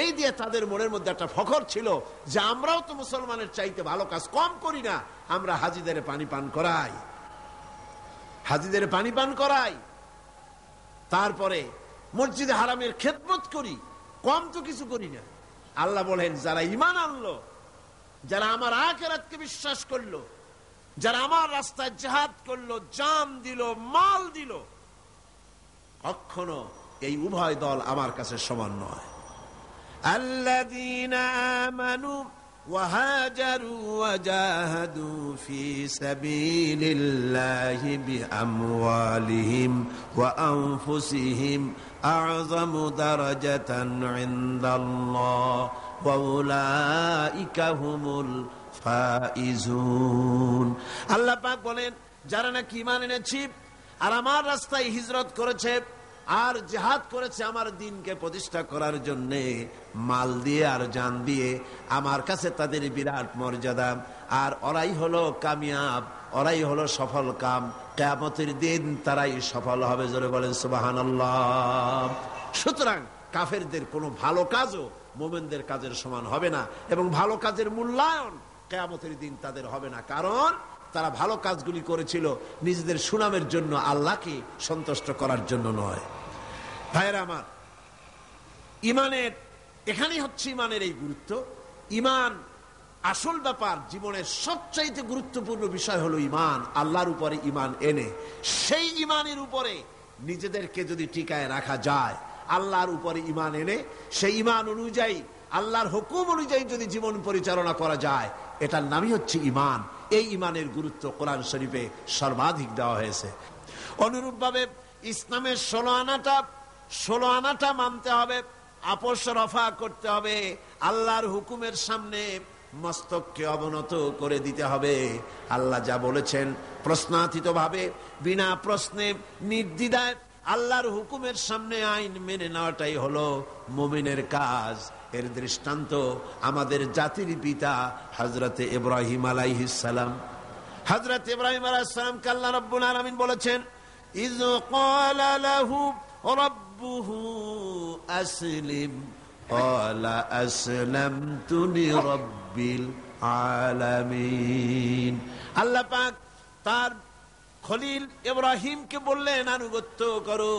এই দিয়ে তাদের মনের মধ্যে একটা ফখর ছিল যে আমরাও তো মুসলমানের চাইতে ভালো কাজ কম করি না, আমরা হাজীদের পানি পান করাই, হাজীদের পানি পান করাই, তারপরে মসজিদে হারামের খেদমত করি, কম তো কিছু করি না। আল্লাহ বলেন, যারা ঈমান আনলো, যারা আমার আখিরাতকে বিশ্বাস করলো, যারা আমার রাস্তায় জিহাদ করলো, জান দিল, মাল দিল, কখনো এই উভয় দল আমার কাছে সমান নয়। আল্লাযীনা আমানু ওয়া হাজারু ওয়া জাহাদু ফি সাবিলিল্লাহি বিআমওয়ালিহিম ওয়া আনফুসিহিম আ'যামু দারাজাতান ইনদাল্লাহ ওয়া উলাইকা হুমুল ফাইজুন। আল্লাহ পাক বলেন, যারা নাকি ঈমান এনেছে আর আমার রাস্তায় হিজরত করেছে আর জিহাদ করেছে আমার দ্বীনকে প্রতিষ্ঠা করার জন্য, মাল দিয়ে আর জান দিয়ে, আমার কাছে তাদের বিরাট মর্যাদা। আর ওরাই হলো কামিয়াব, ওরাই হলো সফল কাম, কিয়ামতের দিন তারাই সফল হবে। জোরে বলেন সুবহানাল্লাহ। সুতরাং কাফেরদের কোনো ভালো কাজও মুমিনদের কাজের সমান হবে না, এবং ভালো কাজের মূল্যায়ন কিয়ামতের দিন তাদের হবে না, কারণ তারা ভালো কাজগুলি করেছিল নিজেদের সুনামের জন্য, আল্লাহকে সন্তুষ্ট করার জন্য নয়। ভাইরা আমার, ঈমানের এখানেই হচ্ছে ঈমানের এই গুরুত্ব। ঈমান আসল ব্যাপার, জীবনের সবচাইতে গুরুত্বপূর্ণ বিষয় হলো ঈমান। আল্লাহর উপরে ঈমান এনে সেই ঈমানের উপরে নিজেদেরকে যদি টিকায় রাখা যায়, আল্লাহর উপরে ঈমান এনে সেই ঈমান অনুযায়ী আল্লাহর হুকুম অনুযায়ী যদি জীবন পরিচালনা করা যায়, এটার নামই হচ্ছে ঈমান। এই ঈমানের গুরুত্ব কোরআন শরীফে সর্বাধিক দেওয়া হয়েছে। অনুরূপভাবে ইসলামের 16 আনাটা মানতে হবে, আপোষ রফা করতে হবে, আল্লাহর হুকুমের সামনে মস্তককে অবনত করে দিতে হবে। আল্লাহ যা বলেছেন প্রশ্নাতীত ভাবে, বিনা প্রশ্নে, নির্দ্বিধায় আল্লাহর হুকুমের সামনে আইন মেনে নেওয়াটাই হলো মুমিনের কাজ। এর দৃষ্টান্ত আমাদের জাতির পিতা হযরত ইব্রাহিম আলাইহিস সালাম। হযরত ইব্রাহিম আলাইহিস সালামকে আল্লাহ রাব্বুল আলামিন বলেছেন, ইয ক্বালা লাহু রাব্বুহু আসলিম ক্বালা আসলামতু লিরাব্বিল আলামিন। আল্লাহ পাক তার খলিল ইব্রাহিমকে বললেন, আনুগত্য করো,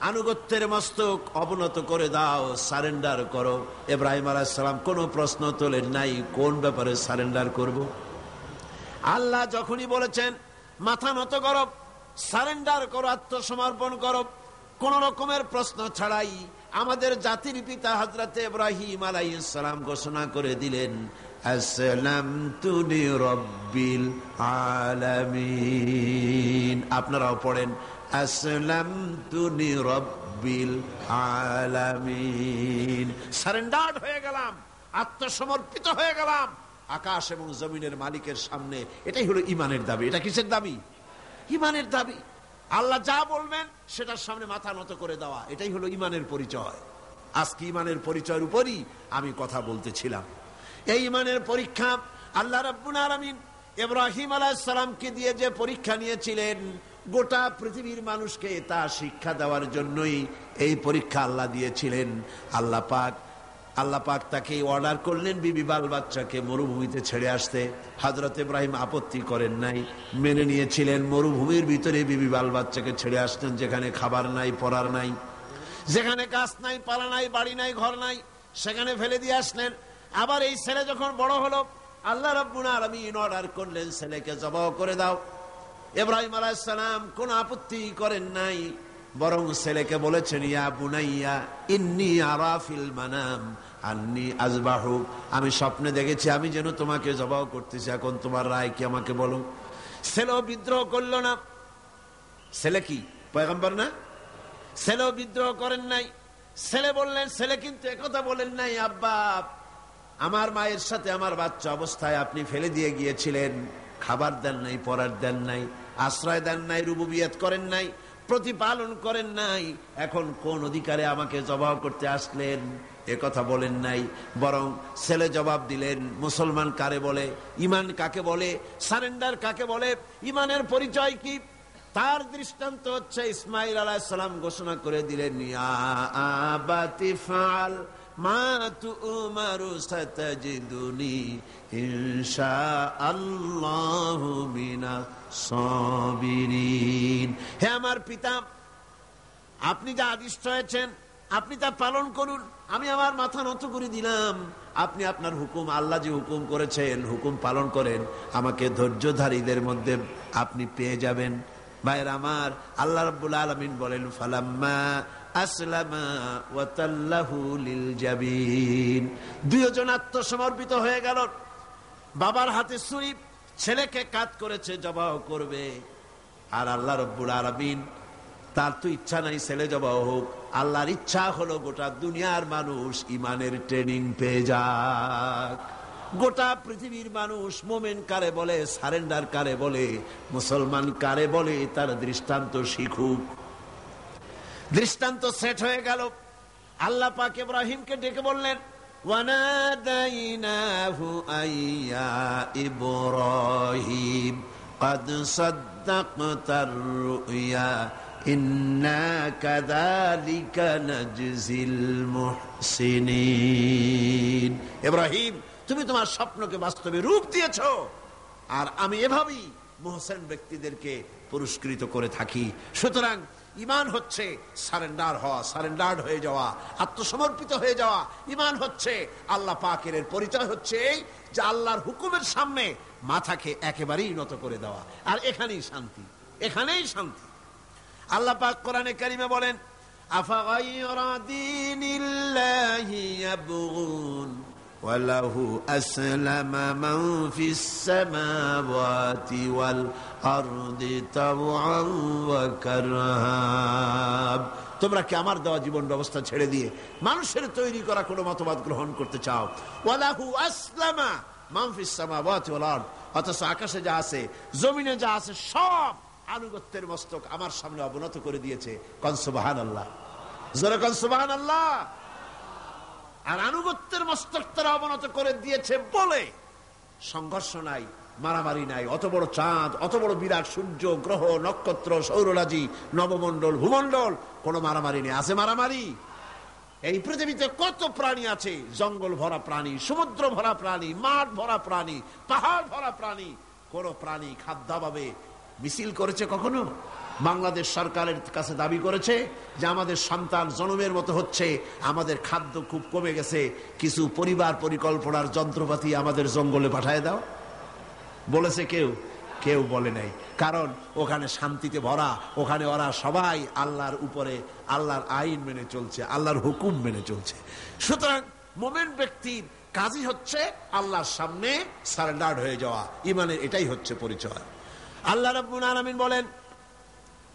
আনুগত্যের মস্তক অবনত করে দাও, সারেন্ডার করো। ইব্রাহিম আলাইহিস সালাম কোনো প্রশ্ন তোলেন নাই, কোন ব্যাপারে সারেন্ডার করব। আল্লাহ যখনই বলেছেন মাথা নত করো, সারেন্ডার করো, আত্মসমর্পণ করো, কোন রকমের প্রশ্ন ছাড়াই আমাদের জাতির পিতা হযরত ইব্রাহিম আলাইহিস সালাম ঘোষণা করে দিলেন, আসলামতু লিরাব্বিল আলামিন। আপনারাও পড়েন, আসলামতু লিরাব্বিল আলামিন। সারেন্ডার্ড হয়ে গেলাম, আত্মসমর্পিত হয়ে গেলাম আকাশ এবং জমিনের মালিকের সামনে। এটাই হলো ঈমানের দাবি। এটা কিসের দাবি? ঈমানের দাবি। আল্লাহ যা বলবেন সেটার সামনে মাথা নত করে দেওয়া, এটাই হলো ঈমানের পরিচয়। আজকে ঈমানের পরিচয়ের উপরই আমি কথা বলতেছিলাম। এই ঈমানের পরীক্ষা আল্লাহ রাব্বুল আলামিন ইব্রাহিম আলাইহিস সালামকে দিয়ে যে পরীক্ষা নিয়েছিলেন, গোটা পৃথিবীর মানুষকে তা শিক্ষা দেওয়ার জন্যই এই পরীক্ষা আল্লাহ দিয়েছিলেন। আল্লাহ পাক তাকে অর্ডার করলেন বিবি বাল বাচ্চাকে মরুভূমিতে ছেড়ে আসতে। হযরত ইব্রাহিম আপত্তি করেন নাই, মেনে নিয়েছিলেন। মরুভূমির ভিতরে বিবি বাল বাচ্চাকে ছেড়ে আসলেন, যেখানে খাবার নাই, পরার নাই, যেখানে গাছ নাই, পালা নাই, বাড়ি নাই, ঘর নাই, সেখানে ফেলে দিয়ে আসলেন। আবার এই ছেলে যখন বড় হলো, আল্লাহ রাব্বুল আলামিন অর্ডার করলেন ছেলেকে জবাই করে দাও। ইব্রাহিম আলাইহিস সালাম কোনো আপত্তি করেন নাই, বরং ছেলেকে বলেছেন, ইয়া বুনাইয়া ইন্নী আরা ফিল মানাম আন্নী আযবাহু, আমি স্বপ্নে দেখেছি আমি যেন তোমাকে জবাই করতেছি, এখন তোমার রায় কি আমাকে বলো। ছেলেও বিদ্রোহ করলো না। ছেলে কি পয়গম্বর না? ছেলেও বিদ্রোহ করেন নাই। ছেলে বললেন, ছেলে কিন্তু একথা বলেন নাই, আব্বা আমার মায়ের সাথে আমার বাচ্চা অবস্থায় আপনি ফেলে দিয়ে গিয়েছিলেন, খাবার দেন নাই, পরার দেন নাই, আশ্রয় দেন নাই, রুবুবিয়ত করেন নাই, প্রতিপালন করেন নাই, এখন কোন অধিকারে আমাকে জবাব করতে আসলেন? একথা বলেন নাই। বরং ছেলে জবাব দিলেন, মুসলমান কারে বলে, ঈমান কাকে বলে, সারেন্ডার কাকে বলে, ঈমানের পরিচয় কি, তার দৃষ্টান্ত হচ্ছে ইসমাঈল আলাইহিস সালাম ঘোষণা করে দিলেন, ইয়া আবাতি ফাল মা তু'মারু সাতাজিদুনি ইনশাআল্লাহু মিনাস সাবিরিন। হে আমার পিতা, আপনি যা আদিষ্ট হয়েছেন আপনি তা পালন করুন, আমি আমার মাথা নত করে দিলাম। আপনি আপনার হুকুম, আল্লাহ যে হুকুম করেছেন হুকুম পালন করেন, আমাকে ধৈর্যধারীদের মধ্যে আপনি পেয়ে যাবেন। ভাইরা আমার, আল্লাহ রাব্বুল আলামিন বলেন, ফালাম্মা আসলামা ওয়া তাল্লাহু লিল জাবিন। দুইজন আত্মসমর্পিত হয়ে গেল। বাবার হাতে ছুরি, ছেলেকে কাজ করেছে, জবাই করবে। আর আল্লাহ রাব্বুল আলামিন, তার তো ইচ্ছা নাই ছেলে জবাই হোক, আল্লাহর ইচ্ছা হলো গোটা দুনিয়ার মানুষ ঈমানের ট্রেনিং পেয়ে যাক। গোটা পৃথিবীর মানুষ মোমেন কারে বলে, সারেন্ডার কারে বলে, মুসলমান কারে বলে, তার দৃষ্টান্ত শিখুক। দৃষ্টান্ত সেট হয়ে গেল। আল্লাহ পাক ইব্রাহিমকে ডেকে বললেন, ওয়ানাদাইনাহু আইয়া ইব্রাহিম قد صدقت الرؤيا إنا كذلك نجزي المحسنين। ইব্রাহিম, তুমি তোমার স্বপ্নকে বাস্তবে রূপ দিয়েছো, আর আমি এভাবেই মুহসিন ব্যক্তিদেরকে পুরস্কৃত করে থাকি। সুতরাং ঈমান হচ্ছে সারেন্ডার হওয়া, সারেন্ডার্ড হয়ে যাওয়া, আত্মসমর্পিত হয়ে যাওয়া। ঈমান হচ্ছে আল্লাহ পাকের পরিচয় হচ্ছে এই যে আল্লাহর হুকুমের সামনে মাথাকে একেবারেই নত করে দেওয়া। আর এখানেই শান্তি, এখানেই শান্তি। আল্লাহ পাক কোরআনে কারিমে বলেন, আফাগায়রা দীনিল্লাহি ইয়াবগুন ওয়া লাহু আসলামা মান ফিস সামাওয়াতি ওয়াল আরদি তাওআন ওয়া কারহা। তোমরা কি আমার দেওয়া জীবন ব্যবস্থা ছেড়ে দিয়ে মানুষের তৈরি করা কোনো মতবাদ গ্রহণ করতে চাও? ওয়া লাহু আসলামা মান ফিস সামাওয়াতি ওয়াল আরদ, অথচ আকাশে যা আছে জমিনে যা আছে সব আনুগত্যের মস্তক আমার সামনে অবনত করে দিয়েছে। কোন সুবহানাল্লাহ, জোরে কোন সুবহানাল্লাহ। আর আনুগত্যের মস্তক তারা অবনত করে দিয়েছে বলে সংঘর্ষ নাই, মারামারি নাই। অত বড় চাঁদ, অত বড় বিরাট সূর্য, গ্রহ, নক্ষত্র, সৌররাজি, নবমণ্ডল, ভূমণ্ডল, কোন মারামারি নেই। আছে মারামারি? এই পৃথিবীতে কত প্রাণী আছে, জঙ্গল ভরা প্রাণী, সমুদ্র ভরা প্রাণী, মাঠ ভরা প্রাণী, পাহাড় ভরা প্রাণী। কোন প্রাণী খাদ্যাভাবে মিছিল করেছে কখনো? বাংলাদেশ সরকারের কাছে দাবি করেছে যে আমাদের সন্তান জন্মের মতো হচ্ছে, আমাদের খাদ্য খুব কমে গেছে, কিছু পরিবার পরিকল্পনার যন্ত্রপাতি আমাদের জঙ্গলে পাঠায় দাও। বলেছে কেউ? কেউ বলে নাই। কারণ ওখানে শান্তিতে ভরা, ওখানে ওরা সবাই আল্লাহর উপরে, আল্লাহর আইন মেনে চলছে, আল্লাহর হুকুম মেনে চলছে। সুতরাং মুমিন ব্যক্তির কাজই হচ্ছে আল্লাহর সামনে সারেন্ডার হয়ে যাওয়া। ঈমানের এটাই হচ্ছে পরিচয়। আল্লাহ রাব্বুল আলামিন বলেন,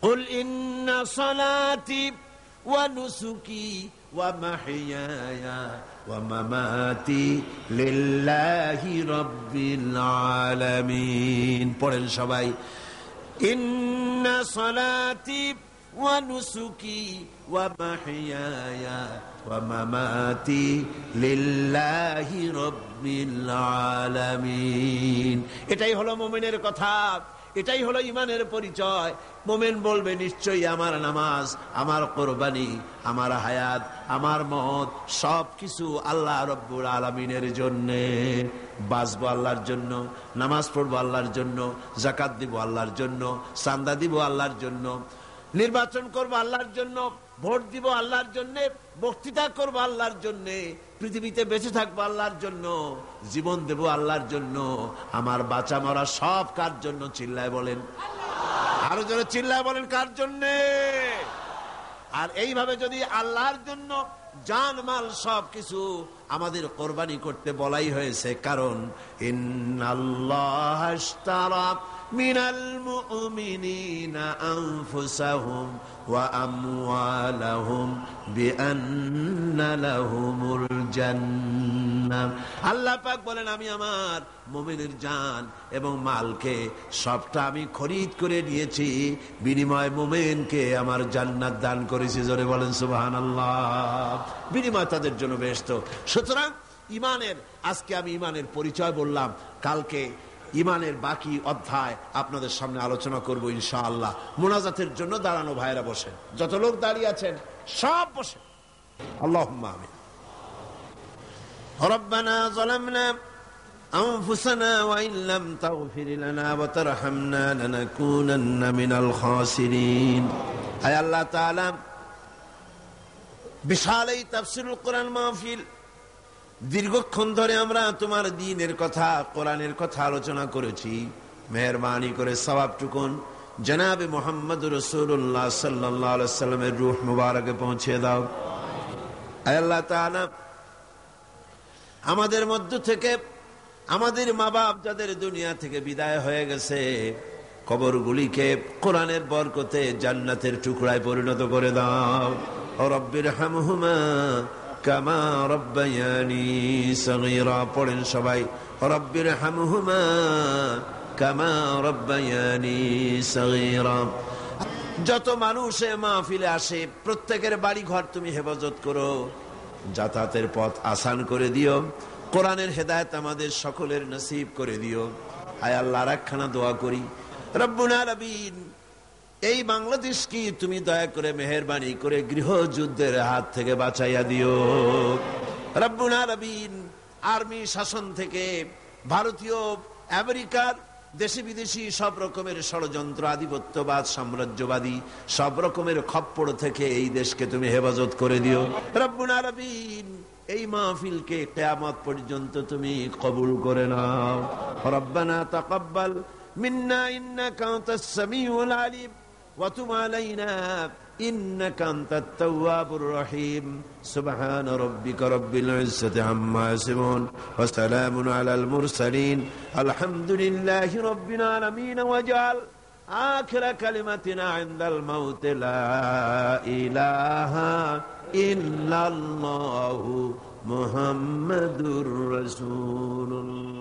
কুল ইন্না সালাতি ওয়া নুসুকি ওয়া মাহইয়ায়া ওয়া মামাতি লিল্লাহি রাব্বিল আলামিন। পড়েন সবাই, ইন্না সালাতি ওয়া নুসুকি ওয়া মাহইয়ায়া ওয়া মামাতি লিল্লাহি রাব্বিল আলামিন। এটাই হলো মুমিনের কথা, এটাই হলো ঈমানের পরিচয়। মুমিন বলবে নিশ্চয়ই আমার নামাজ, আমার কোরবানি, আমার হায়াত, আমার মত সবকিছু আল্লাহ রব্বুল আলামিনের জন্য। বাঁচবো আল্লাহর জন্য, নামাজ পড়বো আল্লাহর জন্য, যাকাত দিব আল্লাহর জন্য, চাঁদা দিব আল্লাহর জন্য, নির্বাচন করবো আল্লাহর জন্য, ভোট দিব আল্লাহর জন্য, বক্তৃতা করবো আল্লাহর জন্য, পৃথিবীতে বেঁচে থাকবো আল্লাহর জন্য, জীবন দেব আল্লাহর জন্য। আমার বাঁচা মরা সব কার জন্য? চিল্লায় বলেন, আরো জোরে চিল্লায় বলেন, কার জন্য? আর এইভাবে যদি আল্লাহর জন্য জান মাল সবকিছু আমাদের কোরবানি করতে বলাই হয়েছে, কারণ ইন্নাল্লাহ আশতারা মিনাল মুমিনিনা আনফুসাহুম ওয়া আমওয়ালাহুম বিআন্না লাহুমুল জান্নাহ। আল্লাহ পাক বলেন, আমি আমার মুমিনের জান এবং মালকে সবটা আমি খরিদ করে নিয়েছি, বিনিময় মুমিনকে আমার জান্নাত দান করেছি। জোরে বলেন সুবহানাল্লাহ। বিনিময় তাদের জন্য বেহেশত। সুতরাং ঈমানের, আজকে আমি ঈমানের পরিচয় বললাম, কালকে ঈমানের বাকি অধ্যায় আপনাদের সামনে আলোচনা করব ইনশাআল্লাহ। মুনাজাতের জন্য দাঁড়ানো ভাইরা বসেন, যত লোক দাঁড়িয়ে আছেন সব বসেন। আল্লাহুম্মা আমিন। রব্বানা যালামনা আনফুসানা ওয়া ইন লাম তাগফির লানা ওয়া তারহামনা লানাকুনান্না মিনাল খাসিরিন। হে আল্লাহ তাআলা, বিশাল এই তাফসীরুল কোরআন মাহফিল, দীর্ঘক্ষণ ধরে আমরা তোমার দ্বীনের কথা, কোরআনের কথা আলোচনা করেছি। মেহেরবানি করে সওয়াবটুকুন জনাবে মুহাম্মদ রাসূলুল্লাহ সাল্লাল্লাহু আলাইহি ওয়াসাল্লামের রূহ মুবারকে পৌঁছে দাও। হে আল্লাহ তাআলা, আমাদের মধ্য থেকে আমাদের মা বাপ যাদের দুনিয়া থেকে বিদায় হয়ে গেছে, কবরগুলিকে কোরআনের বরকতে জান্নাতের টুকরায় পরিণত করে দাও। ও রব্বিরহামহুমা কামা রব্বায়ানি সগীরা। পড়েন সবাই, রব্বিরহামহুমা কামা রব্বায়ানি সগীরা। যত মানুষ মাহফিলে আসে প্রত্যেকের বাড়ি ঘর তুমি হেফাজত করো, যাতায়াতের পথ আসান করে দিও, কোরআনের হেদায়েত আমাদের সকলের নসিব করে দিও। আয় আল্লাহ, একখানা দোয়া করি, রব্বুল আলামিন এই বাংলাদেশকে তুমি দয়া করে মেহেরবানি করে গৃহযুদ্ধের হাত থেকে বাঁচাইয়া দিও। রব্বুল আলামিন আর্মি শাসন থেকে, ভারতীয়, আমেরিকার, দেশি বিদেশি সব রকমের ষড়যন্ত্র, আধিপত্যবাদ, সাম্রাজ্যবাদী সব রকমের খপ্পড় থেকে এই দেশকে তুমি হেফাজত করে দিও। রব্বুল আলামিন এই মাহফিলকে কিয়ামত পর্যন্ত তুমি কবুল করে নাও। রব্বানা তাকাব্বাল মিন্না ইন্নাকা আনতাস সামিউল আলিম ওয়া তুব আলাইনা إنك أنت التواب الرحيم سبحان ربك رب العزة عما يصفون وسلام على المرسلين الحمد لله رب العالمين واجعل آخر كلمتنا عند الموت لا إله إلا الله محمد رسول الله